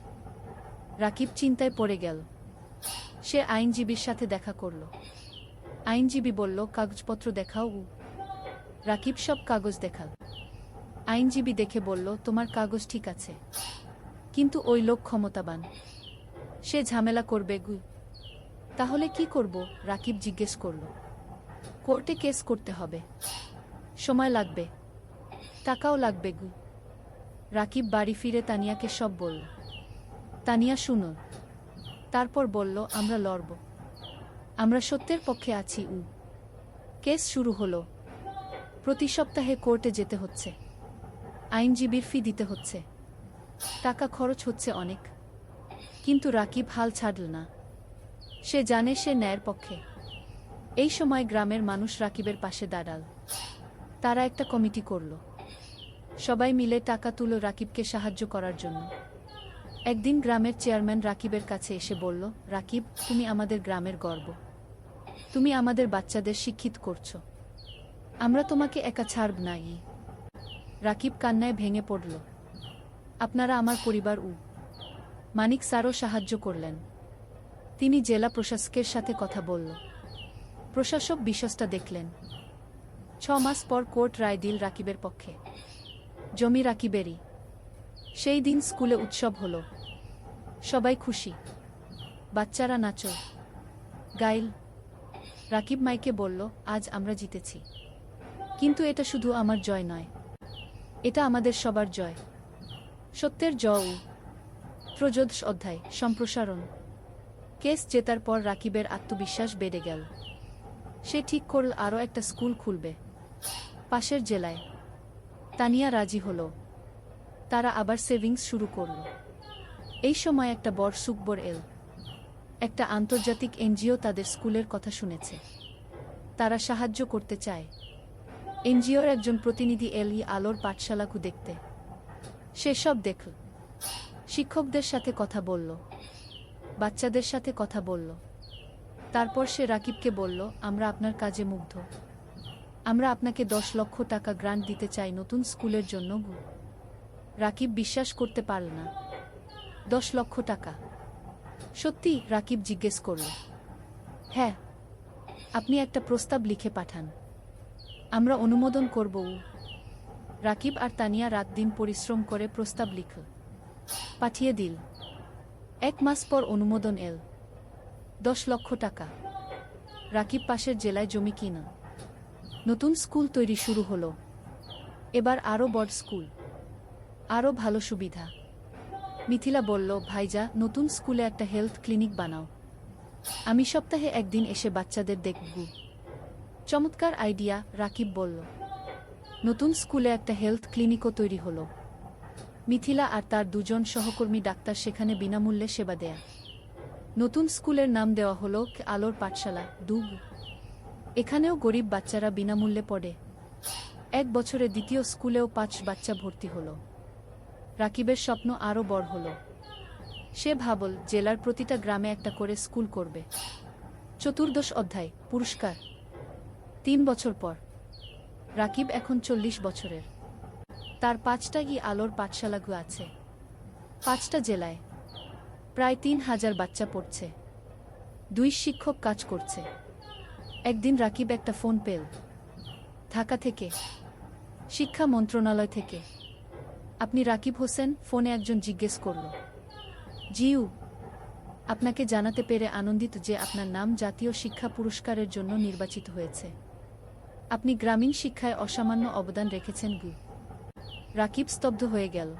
রাকিব চিন্তায় পড়ে গেল। সে আইনজীবীর সাথে দেখা করল। আইনজীবী বলল, কাগজপত্র দেখাও। রাকিব সব কাগজ দেখাল। আইনজীবী দেখে বলল, তোমার কাগজ ঠিক আছে, কিন্তু ওই লোক ক্ষমতাবান, সে ঝামেলা করবে গু। তাহলে কি করব? রাকিব জিজ্ঞেস করল। কোর্টে কেস করতে হবে। সময় লাগবে, টাকাও লাগবে গু। রাকিব বাড়ি ফিরে তানিয়াকে সব বলল। তানিয়া শুনল। তারপর বলল, আমরা লড়ব। আমরা সত্যের পক্ষে আছি। কেস শুরু হলো। প্রতি সপ্তাহে কোর্টে যেতে হচ্ছে। আইনজীবীর ফি দিতে হচ্ছে। টাকা খরচ হচ্ছে অনেক। কিন্তু রাকিব হাল ছাড়ল না। সে জানে সে ন্যায়ের পক্ষে। এই সময় গ্রামের মানুষ রাকিবের পাশে দাঁড়াল। তারা একটা কমিটি করল। সবাই মিলে টাকা তুলো রাকিবকে সাহায্য করার জন্য। একদিন গ্রামের চেয়ারম্যান রাকিবের কাছে এসে বলল, রাকিব, তুমি আমাদের গ্রামের গর্ব। তুমি আমাদের বাচ্চাদের শিক্ষিত করছো। আমরা তোমাকে একা ছাড়ব না। রাকিব কান্নায় ভেঙে পড়ল। আপনারা আমার পরিবার। মানিক স্যারও সাহায্য করলেন। তিনি জেলা প্রশাসকের সাথে কথা বলল। প্রশাসক বিষয়টা দেখলেন। 6 মাস পর কোর্ট রায় দিল রাকিবের পক্ষে। জমি রাকিবেরই। সেই দিন স্কুলে উৎসব হলো। সবাই খুশি। বাচ্চারা নাচো গাইল। রাকিব মাইকে বলল, আজ আমরা জিতেছি। কিন্তু এটা শুধু আমার জয় নয়, এটা আমাদের সবার জয়। সত্যের জয়। ত্রয়োদশ অধ্যায় সম্প্রসারণ। কেস জেতার পর রাকিবের আত্মবিশ্বাস বেড়ে গেল। সে ঠিক করল আরও একটা স্কুল খুলবে, পাশের জেলায়। তানিয়া রাজি হল। তারা আবার সেভিংস শুরু করল। এই সময় একটা বড় সুখবর এল। একটা আন্তর্জাতিক এনজিও তাদের স্কুলের কথা শুনেছে। তারা সাহায্য করতে চায়। এনজিওর একজন প্রতিনিধি এল আলোর পাঠশালাকে দেখতে। সে সব দেখল। শিক্ষকদের সাথে কথা বলল, বাচ্চাদের সাথে কথা বলল। তারপর সে রাকিবকে বলল, আমরা আপনার কাজে মুগ্ধ। আমরা আপনাকে 10 লক্ষ টাকা গ্রান্ট দিতে চাই নতুন স্কুলের জন্য। রাকিব বিশ্বাস করতে পারল না। 10 লক্ষ টাকা? সত্যি? রাকিব জিজ্ঞেস করল। হ্যাঁ। আপনি একটা প্রস্তাব লিখে পাঠান, আমরা অনুমোদন করব। রাকিব আর তানিয়া রাত দিন পরিশ্রম করে প্রস্তাব লিখল, পাঠিয়ে দিল। 1 মাস পর অনুমোদন এল। 10 লক্ষ টাকা। রাকিব পাশের জেলায় জমি কিনা। নতুন স্কুল তৈরি শুরু হলো। এবার আরও বড় স্কুল, আরও ভালো সুবিধা। মিথিলা বলল, ভাইজা, নতুন স্কুলে একটা হেলথ ক্লিনিক বানাও। আমি সপ্তাহে একদিন এসে বাচ্চাদের দেখব। চমৎকার আইডিয়া, রাকিব বলল। নতুন স্কুলে একটা হেলথ ক্লিনিকও তৈরি হলো। মিথিলা আর তার 2 জন সহকর্মী ডাক্তার সেখানে বিনামূল্যে সেবা দেয়া। নতুন স্কুলের নাম দেওয়া হলো আলোর পাঠশালা, দুগ। এখানেও গরিব বাচ্চারা বিনামূল্যে পড়ে। 1 বছরে দ্বিতীয় স্কুলেও 5 বাচ্চা ভর্তি হলো। রাকিবের স্বপ্ন আরও বড় হলো। সে ভাবল, জেলার প্রতিটা গ্রামে একটা করে স্কুল করবে। চতুর্দশ অধ্যায় পুরস্কার। 3 বছর পর। রাকিব এখন 40 বছরের। তার 5টা আলোর পাঠশালাগুলো আছে, 5টা জেলায়। প্রায় 3000 বাচ্চা পড়ছে। 2 শিক্ষক কাজ করছে। একদিন রাকিব একটা ফোন পেল, ঢাকা থেকে, শিক্ষা মন্ত্রণালয় থেকে। আপনি রাকিব হোসেন? ফোনে একজন জিজ্ঞেস করল। জিউ। আপনাকে জানাতে পেরে আনন্দিত যে আপনার নাম জাতীয় শিক্ষা পুরস্কারের জন্য নির্বাচিত হয়েছে। আপনি গ্রামীণ শিক্ষায় অসামান্য অবদান রেখেছেন। রাকিব স্তব্ধ হয়ে গেল।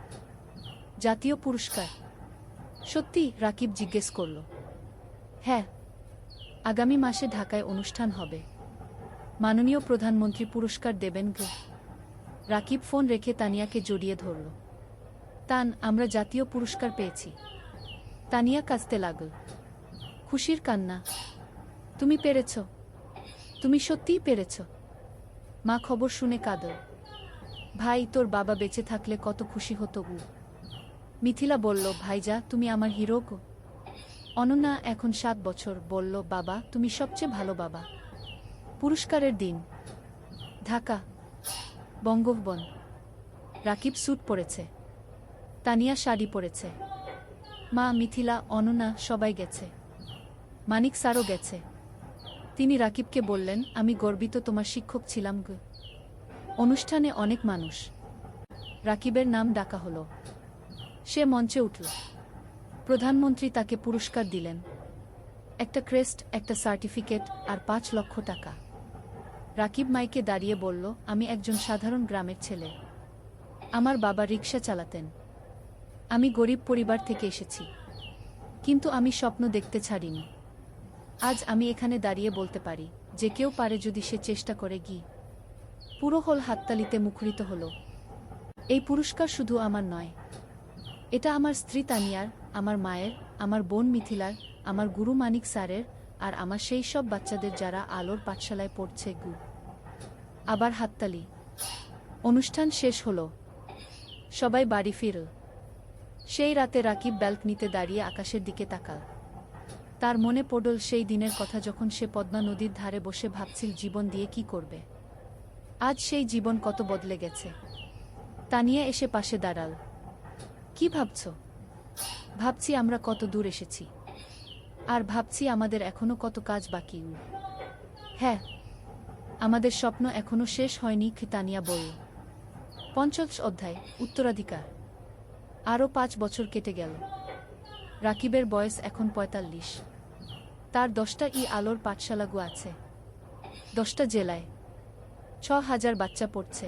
জাতীয় পুরস্কার? সত্যি? রাকিব জিজ্ঞেস করল। হ্যাঁ। আগামী মাসে ঢাকায় অনুষ্ঠান হবে। মাননীয় প্রধানমন্ত্রী পুরস্কার দেবেন। রাকিব ফোন রেখে তানিয়াকে জড়িয়ে ধরল। তান, আমরা জাতীয় পুরস্কার পেয়েছি। তানিয়া কাঁদতে লাগল। খুশির কান্না। তুমি পেরেছ, তুমি সত্যিই পেরেছ। মা খবর শুনে কাঁদল। ভাই, তোর বাবা বেঁচে থাকলে কত খুশি হতো। মিথিলা বলল, ভাইজা, তুমি আমার হিরো গো। অনন্যা, এখন 7 বছর, বলল, বাবা, তুমি সবচেয়ে ভালো বাবা। পুরস্কারের দিন, ঢাকা, বঙ্গভবন। রাকিব স্যুট পরেছে, তানিয়া শাড়ি পরেছে। মা, মিথিলা, অনন্যা সবাই গেছে। মানিক স্যারও গেছে। তিনি রাকিবকে বললেন, আমি গর্বিত তোমার শিক্ষক ছিলাম। অনুষ্ঠানে অনেক মানুষ। রাকিবের নাম ডাকা হলো। সে মঞ্চে উঠল। প্রধানমন্ত্রী তাকে পুরস্কার দিলেন, একটা ক্রেস্ট, একটা সার্টিফিকেট আর 5 লক্ষ টাকা। রাকিব মাইকে দাঁড়িয়ে বলল, আমি একজন সাধারণ গ্রামের ছেলে। আমার বাবা রিকশা চালাতেন। আমি গরিব পরিবার থেকে এসেছি, কিন্তু আমি স্বপ্ন দেখতে ছাড়িনি। আজ আমি এখানে দাঁড়িয়ে বলতে পারি, যে কেউ পারে যদি সে চেষ্টা করে। পুরো হল হাততালিতে মুখরিত হল। এই পুরস্কার শুধু আমার নয়, এটা আমার স্ত্রী তানিয়ার, আমার মায়ের, আমার বোন মিথিলার, আমার গুরু মানিক স্যারের, আর আমার সেই সব বাচ্চাদের যারা আলোর পাঠশালায় পড়ছে। আবার হাততালি। অনুষ্ঠান শেষ হল। সবাই বাড়ি ফিরল। সেই রাতে রাকিব ব্যালকনিতে দাঁড়িয়ে আকাশের দিকে তাকাল। তার মনে পড়ল সেই দিনের কথা যখন সে পদ্মা নদীর ধারে বসে ভাবছিল জীবন দিয়ে কি করবে। আজ সেই জীবন কত বদলে গেছে। তানিয়া এসে পাশে দাঁড়াল। কি ভাবছ? ভাবছি আমরা কত দূর এসেছি, আর ভাবছি আমাদের এখনো কত কাজ বাকি। হ্যাঁ, আমাদের স্বপ্ন এখনো শেষ হয়নি, তানিয়া বলল। ৫০ অধ্যায়, উত্তরাধিকার। আরও ৫ বছর কেটে গেল। রাকিবের বয়স এখন ৪৫। তার ১০টা আলোর পাঠশালাগু আছে, ১০টা জেলায়। ৬,০০০ বাচ্চা পড়ছে,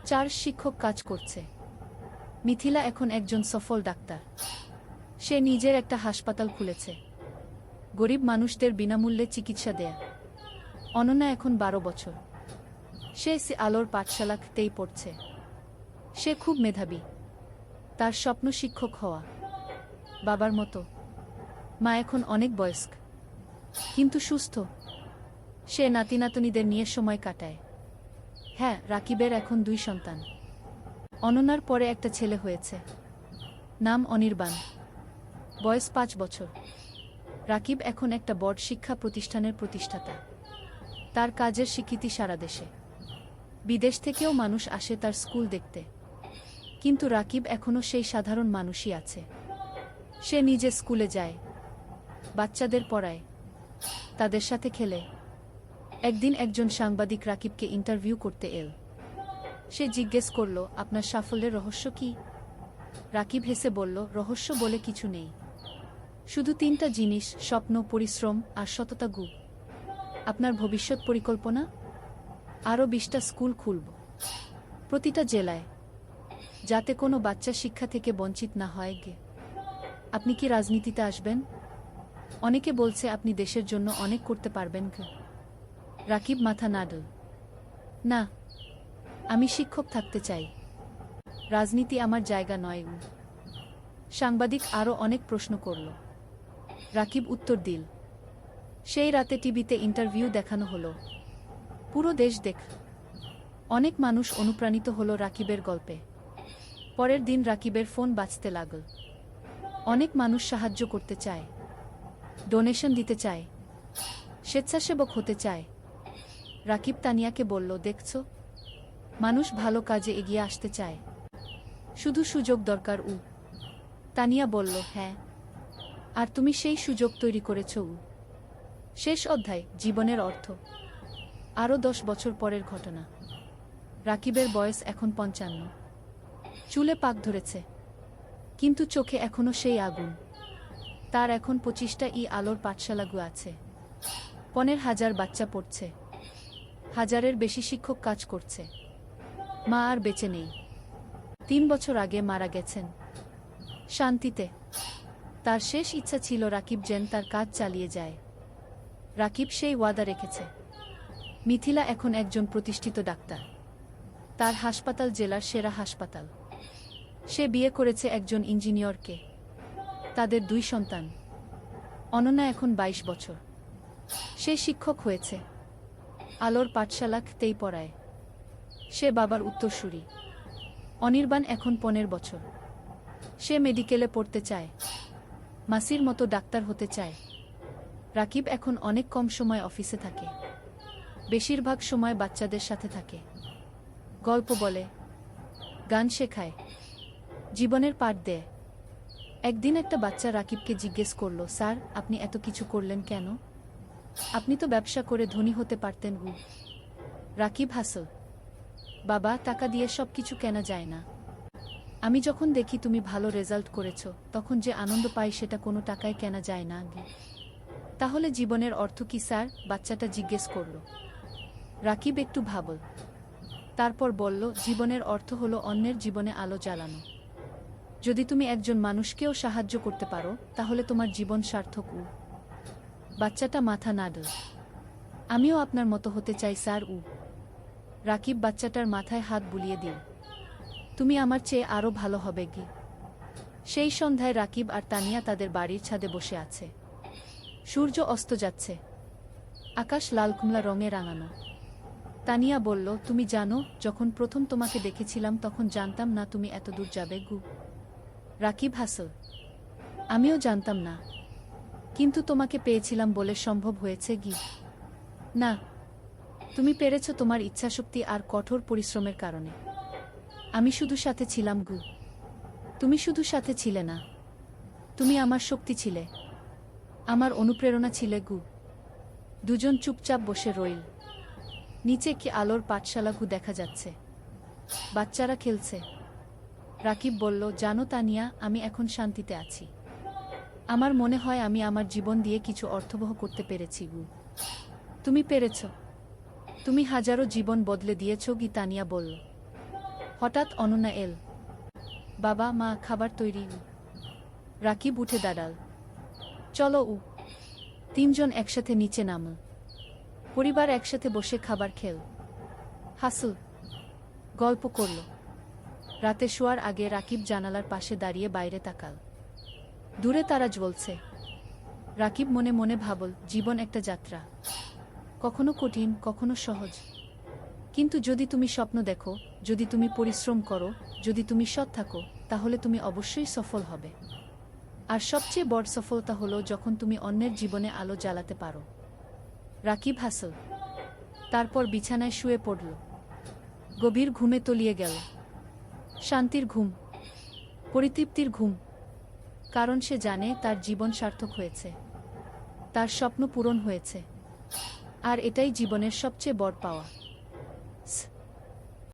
৪ শিক্ষক কাজ করছে। মিথিলা এখন একজন সফল ডাক্তার। সে নিজের একটা হাসপাতাল খুলেছে, গরিব মানুষদের বিনামূল্যে চিকিৎসা দেয়। অনন্যা এখন ১২ বছর। সে আলোর পাঠশালাতেই পড়ছে। সে খুব মেধাবী। তার স্বপ্ন শিক্ষক হওয়া, বাবার মতো। মা এখন অনেক বয়স্ক, কিন্তু সুস্থ। সে নাতিনাতনীদের নিয়ে সময় কাটায়। হ্যাঁ, রাকিবের এখন ২ সন্তান। অনন্যার পরে একটা ছেলে হয়েছে, নাম অনির্বাণ, বয়স ৫ বছর। রাকিব এখন একটা বড় শিক্ষা প্রতিষ্ঠানের প্রতিষ্ঠাতা। তার কাজের স্বীকৃতি সারা দেশে। বিদেশ থেকেও মানুষ আসে তার স্কুল দেখতে। কিন্তু রাকিব এখনও সেই সাধারণ মানুষই আছে। সে নিজে স্কুলে যায়, বাচ্চাদের পড়ায়, তাদের সাথে খেলে। একদিন একজন সাংবাদিক রাকিবকে ইন্টারভিউ করতে এল। সে জিজ্ঞেস করল, আপনার সাফল্যের রহস্য কি? রাকিব হেসে বলল, রহস্য বলে কিছু নেই, শুধু ৩টা জিনিস: স্বপ্ন, পরিশ্রম আর সততা। আপনার ভবিষ্যৎ পরিকল্পনা? আরও ২০টা স্কুল খুলব, প্রতিটা জেলায়, যাতে কোনো বাচ্চা শিক্ষা থেকে বঞ্চিত না হয়। আপনি কি রাজনীতিতে আসবেন? অনেকে বলছে আপনি দেশের জন্য অনেক করতে পারবেন। রাকিব মাথা নাড়ল। না, আমি শিক্ষক থাকতে চাই, রাজনীতি আমার জায়গা নয়। সাংবাদিক আরও অনেক প্রশ্ন করল। রাকিব উত্তর দিল। সেই রাতে টিভিতে ইন্টারভিউ দেখানো হলো, পুরো দেশ দেখ। অনেক মানুষ অনুপ্রাণিত হলো রাকিবের গল্পে। পরের দিন রাকিবের ফোন বাজতে লাগল। অনেক মানুষ সাহায্য করতে চায়, ডোনেশন দিতে চায়, স্বেচ্ছাসেবক হতে চায়। রাকিব তানিয়াকে বলল, দেখছো, মানুষ ভালো কাজে এগিয়ে আসতে চায়, শুধু সুযোগ দরকার। তানিয়া বলল, হ্যাঁ, আর তুমি সেই সুযোগ তৈরি করেছ। শেষ অধ্যায়, জীবনের অর্থ। আরও ১০ বছর পরের ঘটনা। রাকিবের বয়স এখন ৫৫। চুলে পাক ধরেছে, কিন্তু চোখে এখনো সেই আগুন। তার এখন ২৫টা আলোর পাঠশালাগু আছে, ১৫,০০০ বাচ্চা পড়ছে, ১,০০০-এর বেশি শিক্ষক কাজ করছে। মা আর বেঁচে নেই, ৩ বছর আগে মারা গেছেন শান্তিতে। তার শেষ ইচ্ছা ছিল রাকিব যেন তার কাজ চালিয়ে যায়। রাকিব সেই ওয়াদা রেখেছে। মিথিলা এখন একজন প্রতিষ্ঠিত ডাক্তার। তার হাসপাতাল জেলার সেরা হাসপাতাল। সে বিয়ে করেছে একজন ইঞ্জিনিয়রকে। তাদের ২ সন্তান। অনন্যা এখন ২২ বছর। সে শিক্ষক হয়েছে, আলোর পাঠশালাতেই পড়ায়। সে বাবার উত্তরসূরি। অনির্বাণ এখন ১৫ বছর। সে মেডিকেলে পড়তে চায়, মাসির মতো ডাক্তার হতে চায়। রাকিব এখন অনেক কম সময় অফিসে থাকে, বেশিরভাগ সময় বাচ্চাদের সাথে থাকে, গল্প বলে, গান শেখায়, জীবনের পাঠ দেয়। একদিন একটা বাচ্চা রাকিবকে জিজ্ঞেস করল, স্যার, আপনি এত কিছু করলেন কেন? আপনি তো ব্যবসা করে ধনী হতে পারতেন। রাকিব হাসল, বাবা, টাকা দিয়ে সব কিছু কেনা যায় না। আমি যখন দেখি তুমি ভালো রেজাল্ট করেছ, তখন যে আনন্দ পাই সেটা কোনো টাকায় কেনা যায় না। তাহলে জীবনের অর্থ কি স্যার? বাচ্চাটা জিজ্ঞেস করল। রাকিব একটু ভাবল, তারপর বলল, জীবনের অর্থ হলো অন্যের জীবনে আলো জ্বালানো। যদি তুমি একজন মানুষকেও সাহায্য করতে পারো, তাহলে তোমার জীবন সার্থক। বাচ্চাটা মাথা নাড়ল। আমিও আপনার মতো হতে চাই স্যার। রাকিব বাচ্চাটার মাথায় হাত বুলিয়ে দিল। তুমি আমার চেয়ে আরও ভালো হবে। সেই সন্ধ্যায় রাকিব আর তানিয়া তাদের বাড়ির ছাদে বসে আছে। সূর্য অস্ত যাচ্ছে, আকাশ লাল কুমলা রঙে রাঙানো। তানিয়া বলল, তুমি জানো, যখন প্রথম তোমাকে দেখেছিলাম তখন জানতাম না তুমি এত দূর যাবে। রাকিব হাসল, আমিও জানতাম না, কিন্তু তোমাকে পেয়েছিলাম বলে সম্ভব হয়েছে। না, তুমি পেরেছ তোমার ইচ্ছাশক্তি আর কঠোর পরিশ্রমের কারণে। আমি শুধু সাথে ছিলাম। তুমি শুধু সাথে ছিলে না, তুমি আমার শক্তি ছিলে, আমার অনুপ্রেরণা ছিলে। দুজন চুপচাপ বসে রইল। নিচে কি আলোর পাঠশালাঘু দেখা যাচ্ছে, বাচ্চারা খেলছে। রাকিব বলল, জানো তানিয়া, আমি এখন শান্তিতে আছি। আমার মনে হয় আমি আমার জীবন দিয়ে কিছু অর্থবহ করতে পেরেছি। তুমি পেরেছ। তুমি হাজারো জীবন বদলে দিয়েছ গি, তানিয়া বলল। হঠাৎ অনন্যা এল। বাবা, মা, খাবার তৈরি। রাকিব উঠে দাঁড়াল। চলো। তিনজন একসাথে নিচে নামল। পরিবার একসাথে বসে খাবার খেল, হাসল, গল্প করল। রাতে শোয়ার আগে রাকিব জানালার পাশে দাঁড়িয়ে বাইরে তাকাল। দূরে তারা জ্বলছে। রাকিব মনে মনে ভাবল, জীবন একটা যাত্রা, কখনো কঠিন, কখনো সহজ। কিন্তু যদি তুমি স্বপ্ন দেখো, যদি তুমি পরিশ্রম করো, যদি তুমি সৎ থাকো, তাহলে তুমি অবশ্যই সফল হবে। আর সবচেয়ে বড় সফলতা হলো যখন তুমি অন্যের জীবনে আলো জ্বালাতে পারো। রাকিব হাসল। তারপর বিছানায় শুয়ে পড়ল। গভীর ঘুমে তলিয়ে গেল। শান্তির ঘুম, পরিতৃপ্তির ঘুম। কারণ সে জানে তার জীবন সার্থক হয়েছে, তার স্বপ্ন পূরণ হয়েছে। আর এটাই জীবনের সবচেয়ে বড় পাওয়া।